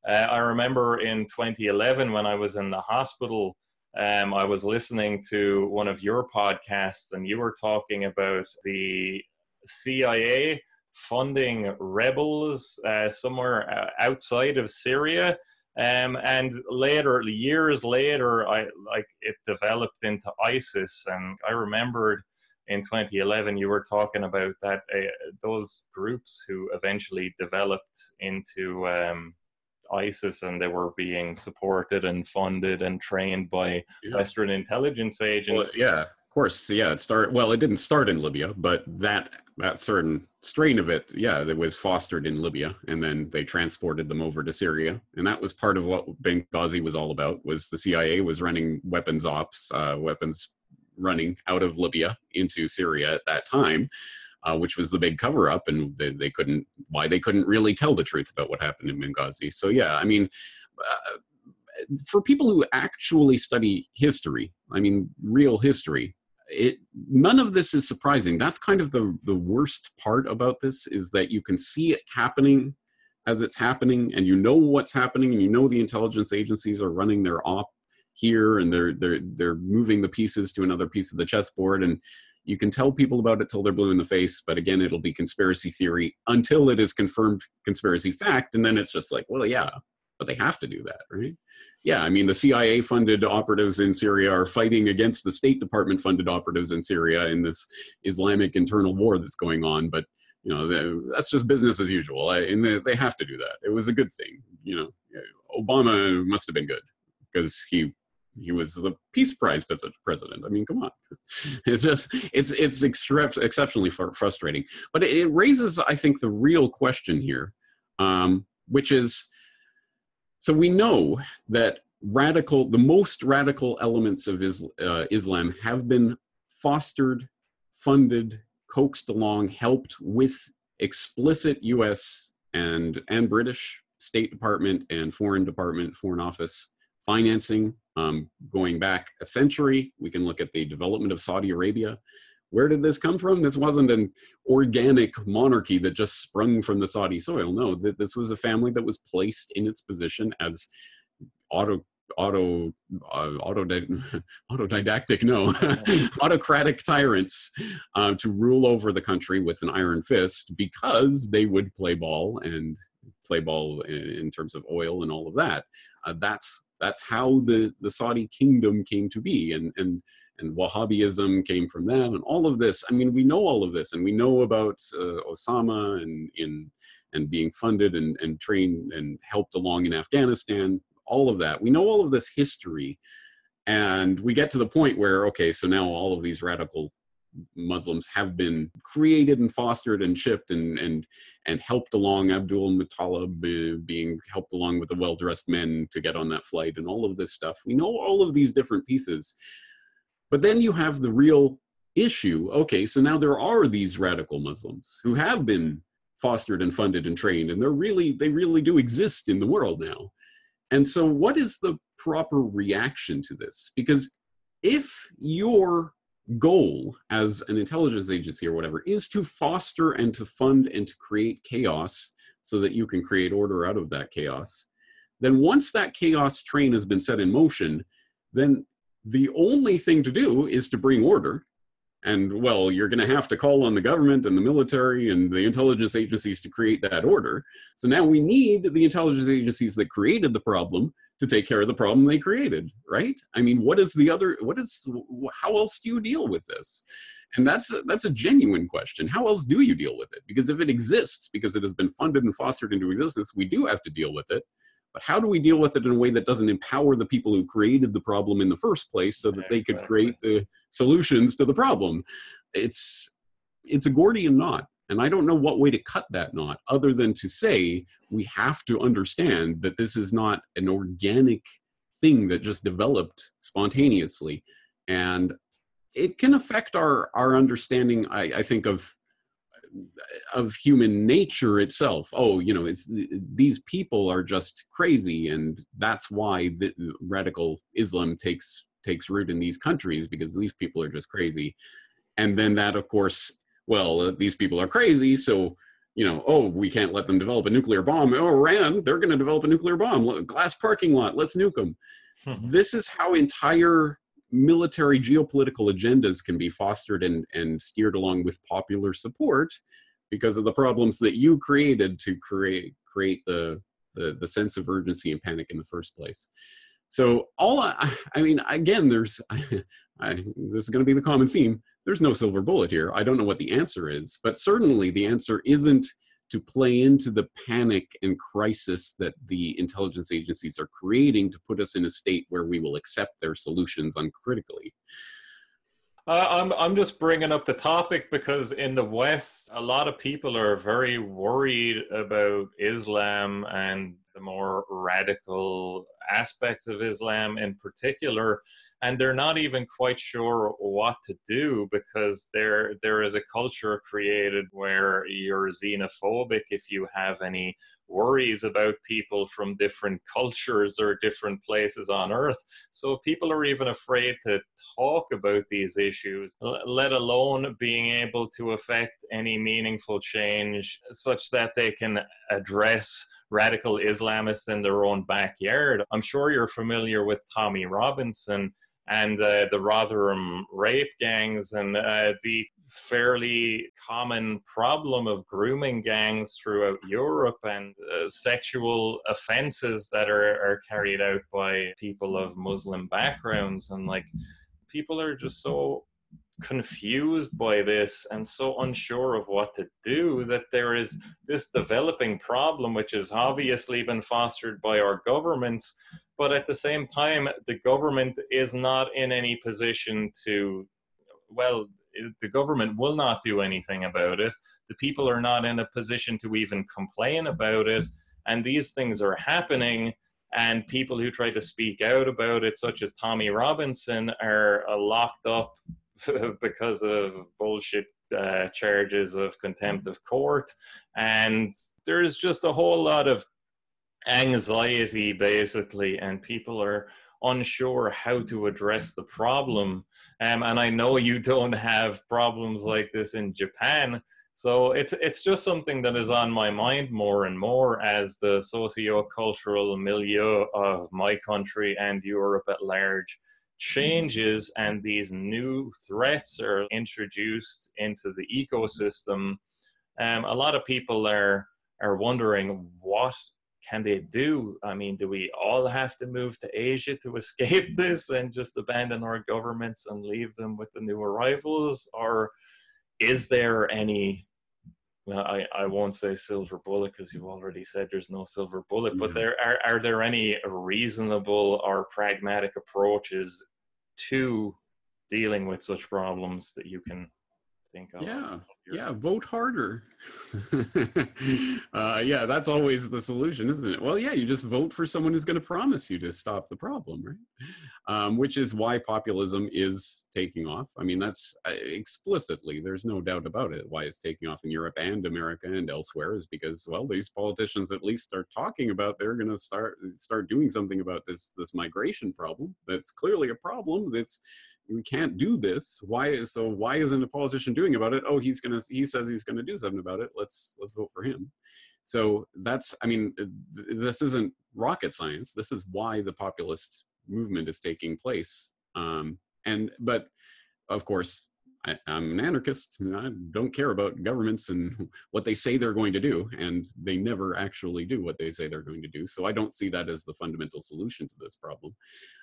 Speaker 1: I remember in 2011 when I was in the hospital, I was listening to one of your podcasts, and you were talking about the CIA funding rebels somewhere outside of Syria. And years later, it developed into ISIS. And I remembered in 2011, you were talking about that those groups who eventually developed into ISIS, and they were being supported and funded and trained by Western intelligence agents.
Speaker 2: Well, yeah, of course. Yeah, it didn't start in Libya, but that certain strain of it, that was fostered in Libya, and then they transported them over to Syria. And that was part of what Benghazi was all about, was the CIA was running weapons ops, weapons running out of Libya into Syria at that time. Which was the big cover-up, and they couldn't really tell the truth about what happened in Benghazi. So for people who actually study history, real history, none of this is surprising. That's kind of the worst part about this, is that you can see it happening as it's happening, and you know what's happening, and you know the intelligence agencies are running their op here, and they're moving the pieces to another piece of the chessboard, and you can tell people about it till they're blue in the face, but again, it'll be conspiracy theory until it is confirmed conspiracy fact, and then it's just like, well, yeah, but they have to do that, right? Yeah, the CIA-funded operatives in Syria are fighting against the State Department-funded operatives in Syria in this Islamic internal war that's going on, but that's just business as usual, and they have to do that. It was a good thing, Obama must have been good because he was the Peace Prize president. I mean, come on. It's exceptionally frustrating. But it raises, I think, the real question here, which is, so we know that the most radical elements of Islam have been fostered, funded, coaxed along, helped with explicit U.S. and British State Department and Foreign Office financing, going back a century. We can look at the development of Saudi Arabia. Where did this come from? This wasn't an organic monarchy that just sprung from the Saudi soil. No, this was a family that was placed in its position as autodidactic, no, autocratic tyrants to rule over the country with an iron fist because they would play ball in terms of oil and all of that. That's how the Saudi kingdom came to be, and Wahhabism came from them, and all of this. I mean, we know all of this, and we know about Osama and being funded and trained and helped along in Afghanistan. All of that. We know all of this history, and we get to the point where, okay, so now all of these radical Muslims have been created and fostered and shipped and helped along. Abdul Muttalib being helped along with the well-dressed men to get on that flight and all of this stuff. We know all of these different pieces. But then you have the real issue. Okay, so now there are these radical Muslims who have been fostered and funded and trained, and they really do exist in the world now. And so what is the proper reaction to this? Because if your goal as an intelligence agency or whatever is to foster and to fund and to create chaos so that you can create order out of that chaos, then once that chaos train has been set in motion, then the only thing to do is to bring order. And, well, you're going to have to call on the government and the military and the intelligence agencies to create that order. So now we need the intelligence agencies that created the problem to take care of the problem they created, right? I mean, how else do you deal with this? And that's a genuine question. How else do you deal with it? Because if it exists, because it has been funded and fostered into existence, we do have to deal with it. But how do we deal with it in a way that doesn't empower the people who created the problem in the first place so that they could create the solutions to the problem? It's a Gordian knot. And I don't know what way to cut that knot other than to say we have to understand that this is not an organic thing that just developed spontaneously. And it can affect our understanding, I think, of human nature itself. Oh, these people are just crazy, and that's why the radical Islam takes root in these countries, because these people are just crazy. And then that, of course, these people are crazy, so we can't let them develop a nuclear bomb. Oh, Iran, they're going to develop a nuclear bomb. Glass parking lot, let's nuke them. This is how entire military geopolitical agendas can be fostered and steered along with popular support because of the problems that you created to create the sense of urgency and panic in the first place. So again, this is going to be the common theme. There's no silver bullet here. I don't know what the answer is, but certainly the answer isn't to play into the panic and crisis that the intelligence agencies are creating to put us in a state where we will accept their solutions uncritically.
Speaker 1: I'm just bringing up the topic because in the West, a lot of people are very worried about Islam and the more radical aspects of Islam in particular. And they're not even quite sure what to do because there is a culture created where you're xenophobic if you have any worries about people from different cultures or different places on earth. So people are even afraid to talk about these issues, let alone being able to affect any meaningful change such that they can address radical Islamists in their own backyard. I'm sure you're familiar with Tommy Robinson and the Rotherham rape gangs and the fairly common problem of grooming gangs throughout Europe and sexual offenses that are carried out by people of Muslim backgrounds. And people are just so confused by this and so unsure of what to do that there is this developing problem, which has obviously been fostered by our governments. But at the same time, the government is not in any position to, well, the government will not do anything about it. The people are not in a position to even complain about it. And these things are happening. And people who try to speak out about it, such as Tommy Robinson, are locked up because of bullshit charges of contempt of court. And there's just a whole lot of anxiety, basically, and people are unsure how to address the problem. And I know you don't have problems like this in Japan, so it's just something that is on my mind more and more as the socio-cultural milieu of my country and Europe at large changes and these new threats are introduced into the ecosystem. A lot of people are wondering, what can they do? I mean, do we all have to move to Asia to escape this and just abandon our governments and leave them with the new arrivals? Or is there any, well, I won't say silver bullet because you've already said there's no silver bullet, but are there any reasonable or pragmatic approaches to dealing with such problems that you can think of?
Speaker 2: Yeah, vote harder. Yeah, that's always the solution, isn't it? Well, yeah, you just vote for someone who's going to promise you to stop the problem, right? Which is why populism is taking off. I mean, that's explicitly, there's no doubt about it. Why it's taking off in Europe and America and elsewhere is because, well, these politicians at least start talking about they're going to start doing something about this migration problem. That's clearly a problem. We can't do this. Why isn't a politician doing about it? Oh, he says he's gonna do something about it. Let's vote for him. So this isn't rocket science. This is why the populist movement is taking place. But of course, I'm an anarchist, and I don't care about governments and what they say they're going to do, and they never actually do what they say they're going to do. So I don't see that as the fundamental solution to this problem.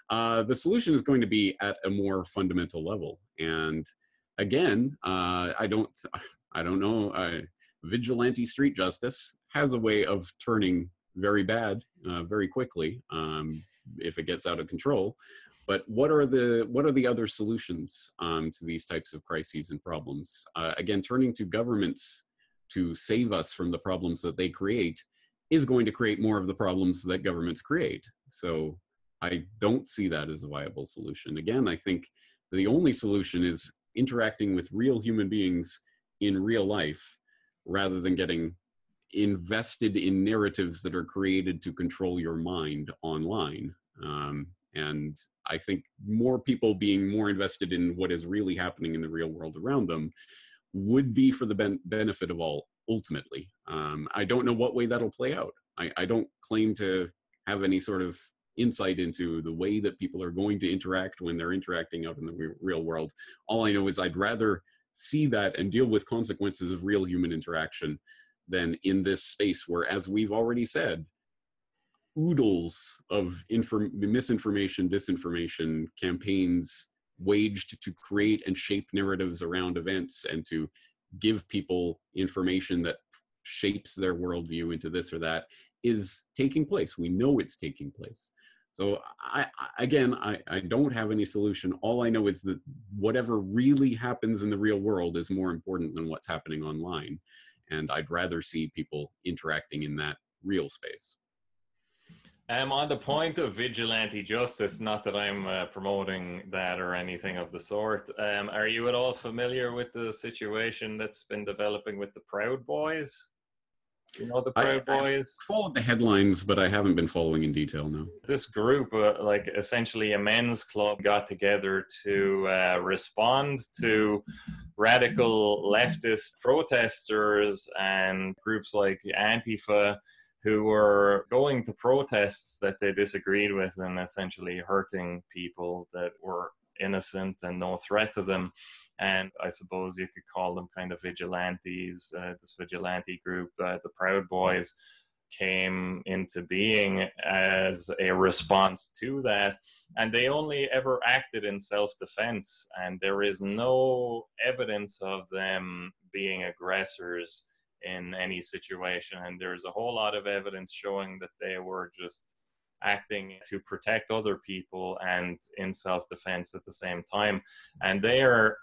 Speaker 2: The solution is going to be at a more fundamental level. And again, I don't know. Vigilante street justice has a way of turning very bad very quickly if it gets out of control. But what are the other solutions to these types of crises and problems? Again, turning to governments to save us from the problems that they create is going to create more of the problems that governments create. So I don't see that as a viable solution. Again, I think the only solution is interacting with real human beings in real life rather than getting invested in narratives that are created to control your mind online. And I think more people being more invested in what is really happening in the real world around them would be for the benefit of all, ultimately. I don't know what way that'll play out. I don't claim to have any sort of insight into the way that people are going to interact when they're interacting out in the real world. All I know is I'd rather see that and deal with consequences of real human interaction than in this space where, as we've already said, oodles of misinformation, disinformation campaigns waged to create and shape narratives around events and to give people information that shapes their worldview into this or that is taking place. We know it's taking place. So I don't have any solution. All I know is that whatever really happens in the real world is more important than what's happening online. And I'd rather see people interacting in that real space.
Speaker 1: On the point of vigilante justice, not that I'm promoting that or anything of the sort, are you at all familiar with the situation that's been developing with the Proud Boys? You know the Proud Boys?
Speaker 2: I've followed the headlines, but I haven't been following in detail, no.
Speaker 1: This group, like essentially a men's club, got together to respond to radical leftist protesters and groups like Antifa, who were going to protests that they disagreed with and essentially hurting people that were innocent and no threat to them. And I suppose you could call them kind of vigilantes, this vigilante group, the Proud Boys, came into being as a response to that, and they only ever acted in self-defense, and there is no evidence of them being aggressors in any situation, and there's a whole lot of evidence showing that they were just acting to protect other people and in self-defense at the same time. And they are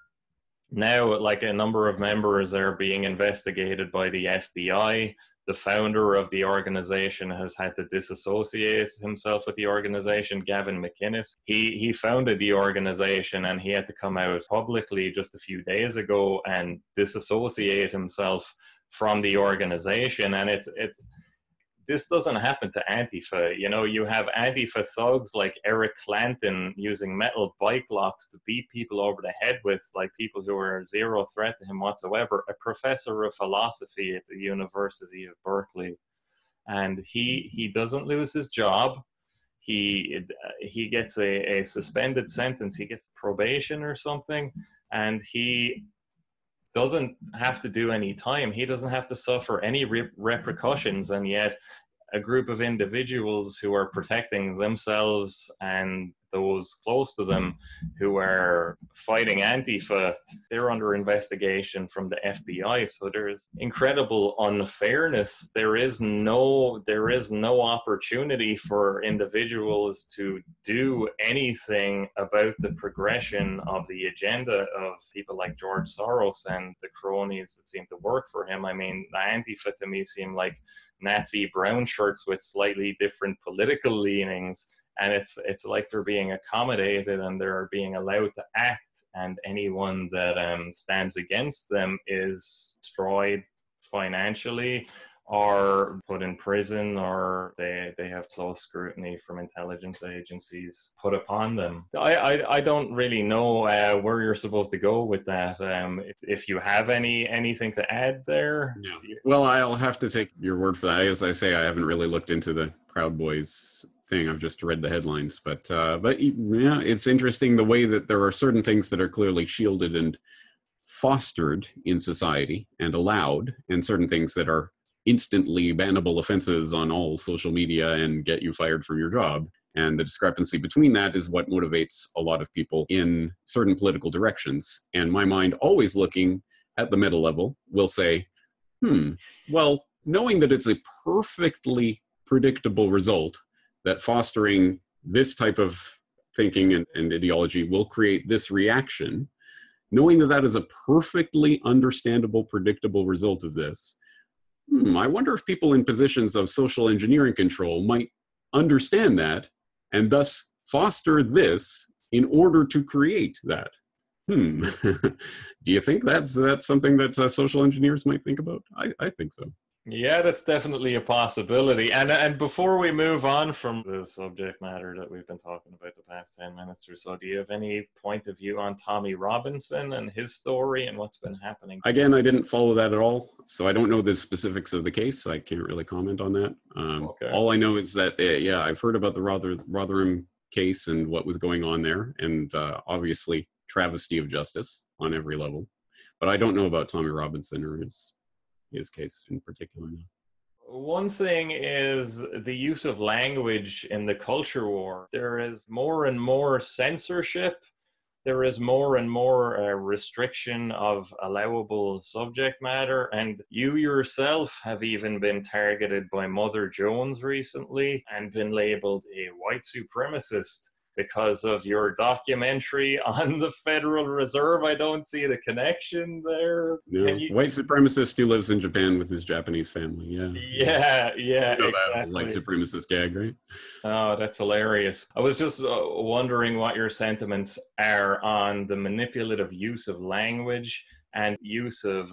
Speaker 1: now, like, a number of members are being investigated by the FBI. The founder of the organization has had to disassociate himself with the organization, Gavin McInnes. He founded the organization, and he had to come out publicly just a few days ago and disassociate himself from the organization. And this doesn't happen to Antifa. You know, you have Antifa thugs like Eric Clanton using metal bike locks to beat people over the head with, like people who are zero threat to him whatsoever, a professor of philosophy at the University of Berkeley. And he doesn't lose his job. He gets a suspended sentence. He gets probation or something, and he doesn't have to do any time. He doesn't have to suffer any repercussions, and yet a group of individuals who are protecting themselves and those close to them who are fighting Antifa, they're under investigation from the FBI. So there's incredible unfairness. There is no opportunity for individuals to do anything about the progression of the agenda of people like George Soros and the cronies that seem to work for him. I mean, the Antifa to me seem like Nazi brown shirts with slightly different political leanings. And it's like they're being accommodated and they're being allowed to act, and anyone that stands against them is destroyed financially or put in prison, or they have close scrutiny from intelligence agencies put upon them. I don't really know where you're supposed to go with that. If you have anything to add there.
Speaker 2: No. Well, I'll have to take your word for that. As I say, I haven't really looked into the Proud Boys thing. I've just read the headlines, but yeah, it's interesting the way that there are certain things that are clearly shielded and fostered in society and allowed, and certain things that are instantly bannable offenses on all social media and get you fired from your job. And the discrepancy between that is what motivates a lot of people in certain political directions. And my mind, always looking at the meta level, will say, well, knowing that it's a perfectly predictable result that fostering this type of thinking and ideology will create this reaction, knowing that that is a perfectly understandable, predictable result of this, I wonder if people in positions of social engineering control might understand that and thus foster this in order to create that. Do you think that's something that social engineers might think about? I think so.
Speaker 1: Yeah, that's definitely a possibility. And before we move on from the subject matter that we've been talking about the past 10 minutes or so, do you have any point of view on Tommy Robinson and his story and what's been happening?
Speaker 2: Again, I didn't follow that at all, so I don't know the specifics of the case. I can't really comment on that. Okay. All I know is that, I've heard about the Rotherham case and what was going on there, and obviously travesty of justice on every level. But I don't know about Tommy Robinson or his case in particular.
Speaker 1: One thing is the use of language in the culture war. There is more and more censorship. There is more and more restriction of allowable subject matter. And you yourself have even been targeted by Mother Jones recently and been labeled a white supremacist because of your documentary on the Federal Reserve. I don't see the connection there.
Speaker 2: No. White supremacist who lives in Japan with his Japanese family.
Speaker 1: Yeah,
Speaker 2: you know,
Speaker 1: exactly.
Speaker 2: That white supremacist gag, right?
Speaker 1: Oh, that's hilarious. I was just wondering what your sentiments are on the manipulative use of language and use of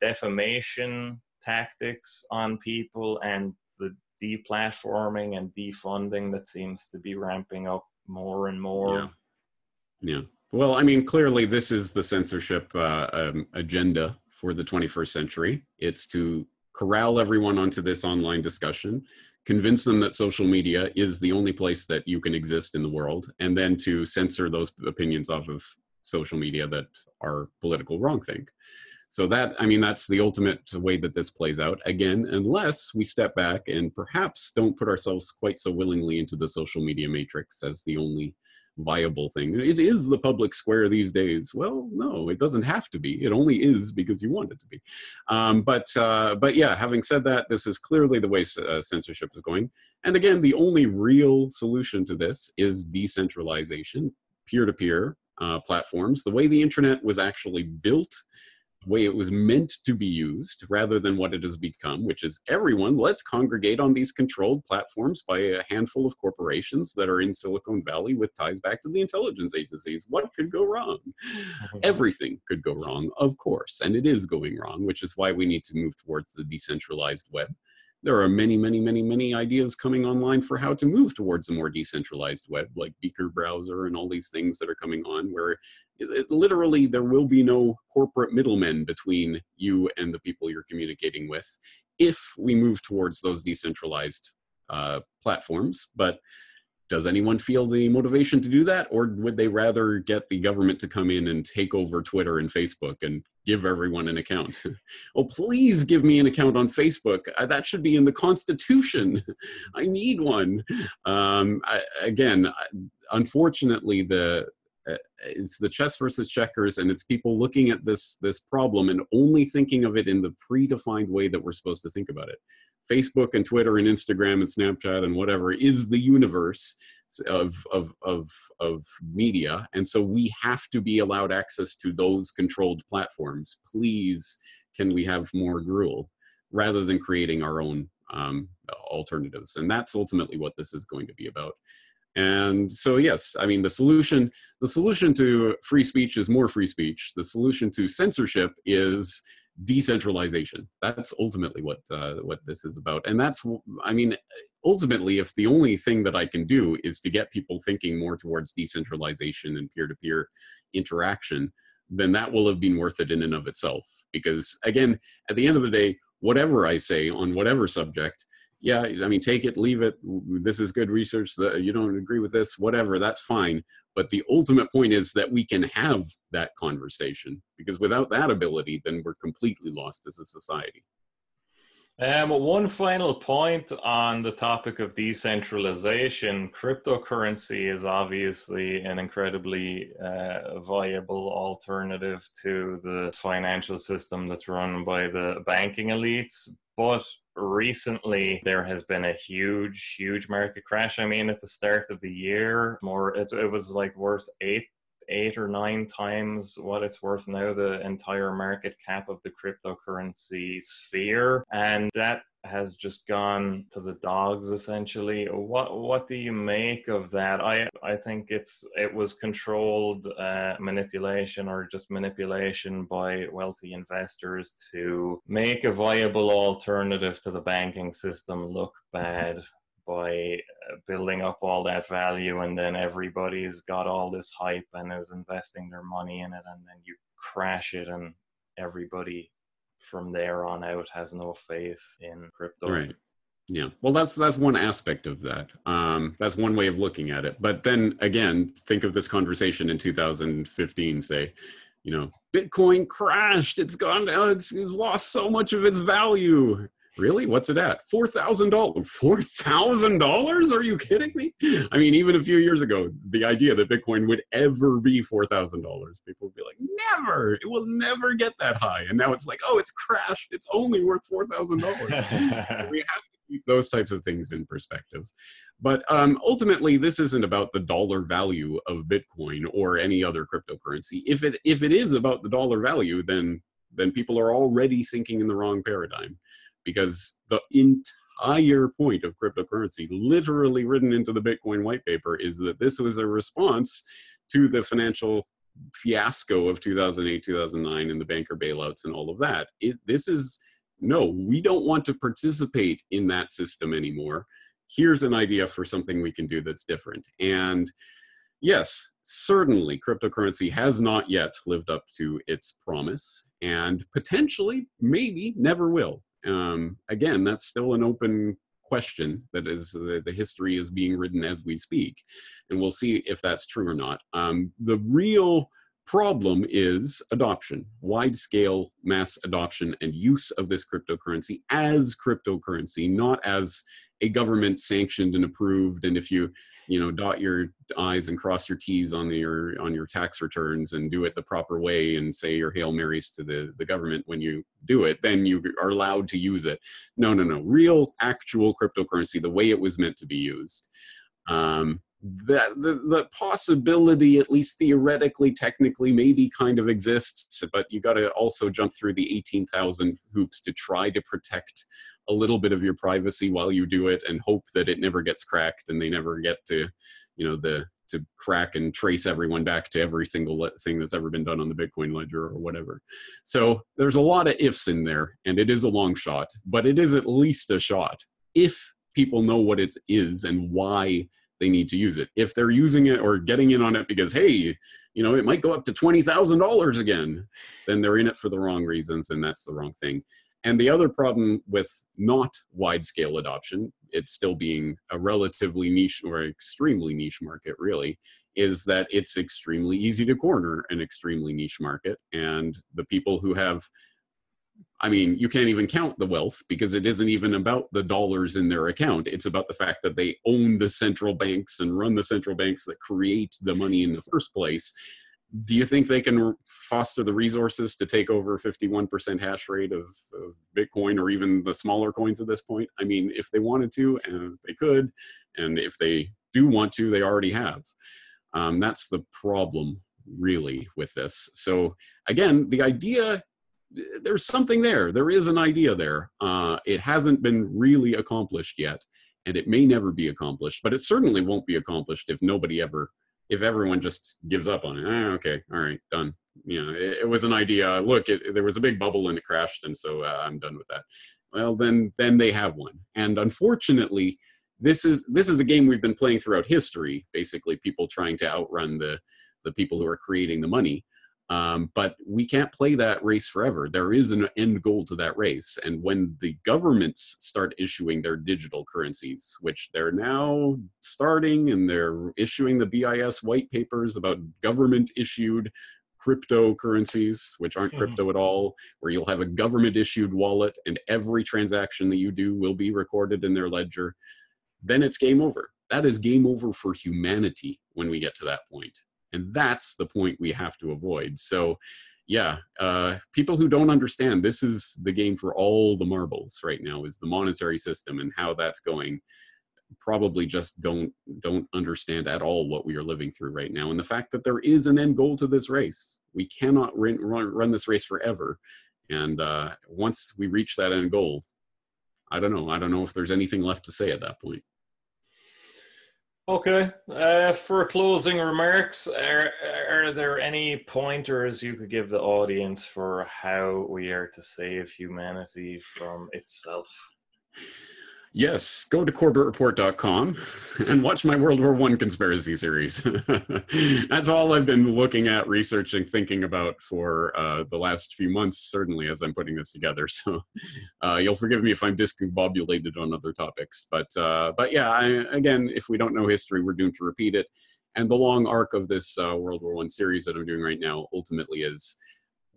Speaker 1: defamation tactics on people, and the deplatforming and defunding that seems to be ramping up more and more.
Speaker 2: Yeah. Well, I mean, clearly this is the censorship agenda for the 21st century. It's to corral everyone onto this online discussion, convince them that social media is the only place that you can exist in the world, and then to censor those opinions off of social media that are political wrongthink. So that, I mean, that's the ultimate way that this plays out. Again, unless we step back and perhaps don't put ourselves quite so willingly into the social media matrix as the only viable thing. It is the public square these days. Well, no, it doesn't have to be. It only is because you want it to be. But yeah, having said that, this is clearly the way censorship is going. And again, the only real solution to this is decentralization, peer-to-peer platforms. The way the internet was actually built, the way it was meant to be used, rather than what it has become, which is everyone, let's congregate on these controlled platforms by a handful of corporations that are in Silicon Valley with ties back to the intelligence agencies. What could go wrong? Everything could go wrong, of course, and it is going wrong, which is why we need to move towards the decentralized web. There are many, many, many, many ideas coming online for how to move towards a more decentralized web, like Beaker browser and all these things that are coming on, where literally there will be no corporate middlemen between you and the people you're communicating with if we move towards those decentralized platforms. But does anyone feel the motivation to do that? Or would they rather get the government to come in and take over Twitter and Facebook and give everyone an account? Oh, please give me an account on Facebook. That should be in the Constitution. I need one. Unfortunately, it's the chess versus checkers, and it's people looking at this problem and only thinking of it in the predefined way that we're supposed to think about it. Facebook and Twitter and Instagram and Snapchat and whatever is the universe of media. And so we have to be allowed access to those controlled platforms. Please, can we have more gruel rather than creating our own alternatives? And that's ultimately what this is going to be about. And so, yes, I mean, the solution to free speech is more free speech. The solution to censorship is decentralization. That's ultimately what this is about. And that's, I mean, ultimately, if the only thing that I can do is to get people thinking more towards decentralization and peer-to-peer interaction, then that will have been worth it in and of itself. Because again, at the end of the day, whatever I say on whatever subject, yeah, I mean, take it, leave it. This is good research. You don't agree with this, whatever, that's fine. But the ultimate point is that we can have that conversation, because without that ability, then we're completely lost as a society.
Speaker 1: One final point on the topic of decentralization. Cryptocurrency is obviously an incredibly viable alternative to the financial system that's run by the banking elites. But recently, there has been a huge market crash. I mean, at the start of the year, it was like worth eight or nine times what it's worth now, the entire market cap of the cryptocurrency sphere. And that has just gone to the dogs, essentially. What do you make of that? I think it was controlled manipulation, or just manipulation by wealthy investors to make a viable alternative to the banking system look bad by building up all that value, and then everybody's got all this hype and is investing their money in it, and then you crash it, and everybody from there on out has no faith in crypto.
Speaker 2: Right. Yeah. Well, that's one aspect of that. That's one way of looking at it. But then again, think of this conversation in 2015, say, you know, Bitcoin crashed. It's gone down. It's lost so much of its value. Really? What's it at? $4,000. $4,000? Are you kidding me? I mean, even a few years ago, the idea that Bitcoin would ever be $4,000, people would be like, never. It will never get that high. And now it's like, oh, it's crashed. It's only worth $4,000. So we have to keep those types of things in perspective. But ultimately, this isn't about the dollar value of Bitcoin or any other cryptocurrency. If it is about the dollar value, then people are already thinking in the wrong paradigm. Because the entire point of cryptocurrency, literally written into the Bitcoin white paper, is that this was a response to the financial fiasco of 2008, 2009, and the banker bailouts and all of that. No, we don't want to participate in that system anymore. Here's an idea for something we can do that's different. And yes, certainly cryptocurrency has not yet lived up to its promise, and potentially, maybe, never will. Again, that's still an open question. That is, the history is being written as we speak, and we'll see if that's true or not. The real problem is adoption, wide-scale mass adoption and use of this cryptocurrency as cryptocurrency, not as a government sanctioned and approved. And if you, dot your I's and cross your T's on your tax returns and do it the proper way and say your Hail Marys to the government when you do it, then you are allowed to use it. No. Real, actual cryptocurrency, the way it was meant to be used. That the possibility, at least theoretically, technically, maybe kind of exists, but you got to also jump through the 18,000 hoops to try to protect a little bit of your privacy while you do it, and hope that it never gets cracked and they never get to, to crack and trace everyone back to every single thing that's ever been done on the Bitcoin ledger or whatever. So there's a lot of ifs in there, and it is a long shot, but it is at least a shot if people know what it is and why they need to use it. If they're using it or getting in on it because, hey, it might go up to $20,000 again, then they're in it for the wrong reasons, and that's the wrong thing. And the other problem with not wide-scale adoption, it still being a relatively niche or extremely niche market, really, is that it's extremely easy to corner an extremely niche market. And the people who have, you can't even count the wealth, because it isn't even about the dollars in their account. It's about the fact that they own the central banks and run the central banks that create the money in the first place. Do you think they can foster the resources to take over 51% hash rate of Bitcoin, or even the smaller coins at this point? If they wanted to, and they could, and if they do want to, they already have. That's the problem, really, with this. So again, the idea, there's something there. There is an idea there. It hasn't been really accomplished yet, and it may never be accomplished, but it certainly won't be accomplished if everyone just gives up on it. Okay, all right, done. It was an idea. Look, there was a big bubble and it crashed, and so I'm done with that. Well, then they have one. And unfortunately, this is a game we've been playing throughout history. Basically, people trying to outrun the people who are creating the money. But we can't play that race forever. There is an end goal to that race. And when the governments start issuing their digital currencies, which they're now starting, and they're issuing the BIS white papers about government issued cryptocurrencies, which aren't crypto at all, where you'll have a government issued wallet and every transaction that you do will be recorded in their ledger, then it's game over. That is game over for humanity when we get to that point. And that's the point we have to avoid. So yeah, people who don't understand, this is the game for all the marbles right now, is the monetary system and how that's going, probably just don't understand at all what we are living through right now. And the fact that there is an end goal to this race. We cannot run this race forever. And once we reach that end goal, I don't know if there's anything left to say at that point.
Speaker 1: Okay. For closing remarks, are there any pointers you could give the audience for how we are to save humanity from itself?
Speaker 2: Yes, go to CorbettReport.com and watch my World War I conspiracy series. That's all I've been looking at, researching, thinking about for the last few months, certainly, as I'm putting this together. So you'll forgive me if I'm discombobulated on other topics. But yeah, again, if we don't know history, we're doomed to repeat it. And the long arc of this World War I series that I'm doing right now ultimately is,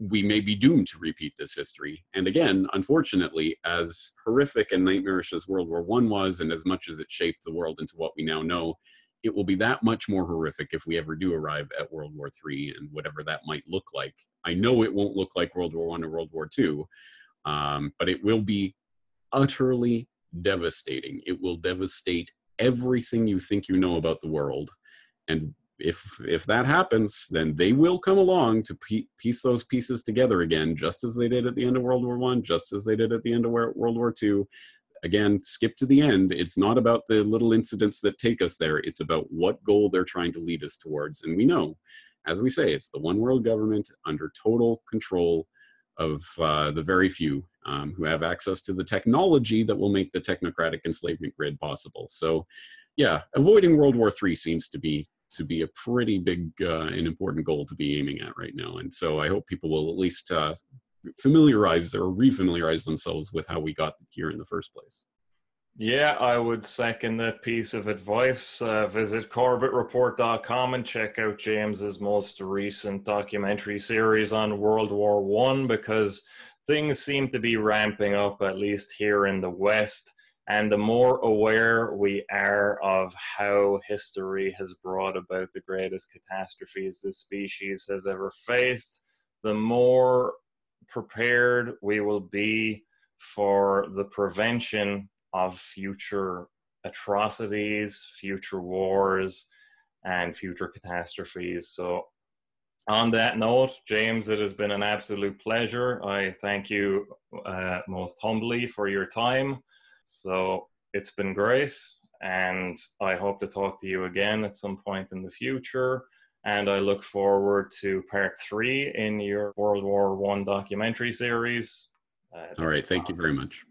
Speaker 2: we may be doomed to repeat this history. And again, unfortunately, as horrific and nightmarish as World War I was, and as much as it shaped the world into what we now know, it will be that much more horrific if we ever do arrive at World War III, and whatever that might look like. I know it won't look like World War I or World War II, but it will be utterly devastating. It will devastate everything you think you know about the world. And if that happens, then they will come along to piece those pieces together again, just as they did at the end of World War I, just as they did at the end of World War II. Again, skip to the end. It's not about the little incidents that take us there. It's about what goal they're trying to lead us towards. And we know, as we say, it's the one world government under total control of the very few who have access to the technology that will make the technocratic enslavement grid possible. So yeah, avoiding World War III seems to be a pretty big and important goal to be aiming at right now. And so I hope people will at least familiarize or refamiliarize themselves with how we got here in the first place.
Speaker 1: Yeah, I would second that piece of advice. Visit corbettreport.com and check out James's most recent documentary series on World War One, because things seem to be ramping up, at least here in the West. And the more aware we are of how history has brought about the greatest catastrophes this species has ever faced, the more prepared we will be for the prevention of future atrocities, future wars, and future catastrophes. So, on that note, James, it has been an absolute pleasure. I thank you most humbly for your time. So, it's been great, and I hope to talk to you again at some point in the future. And I look forward to part 3 in your World War One documentary series.
Speaker 2: All right. Thank you very much.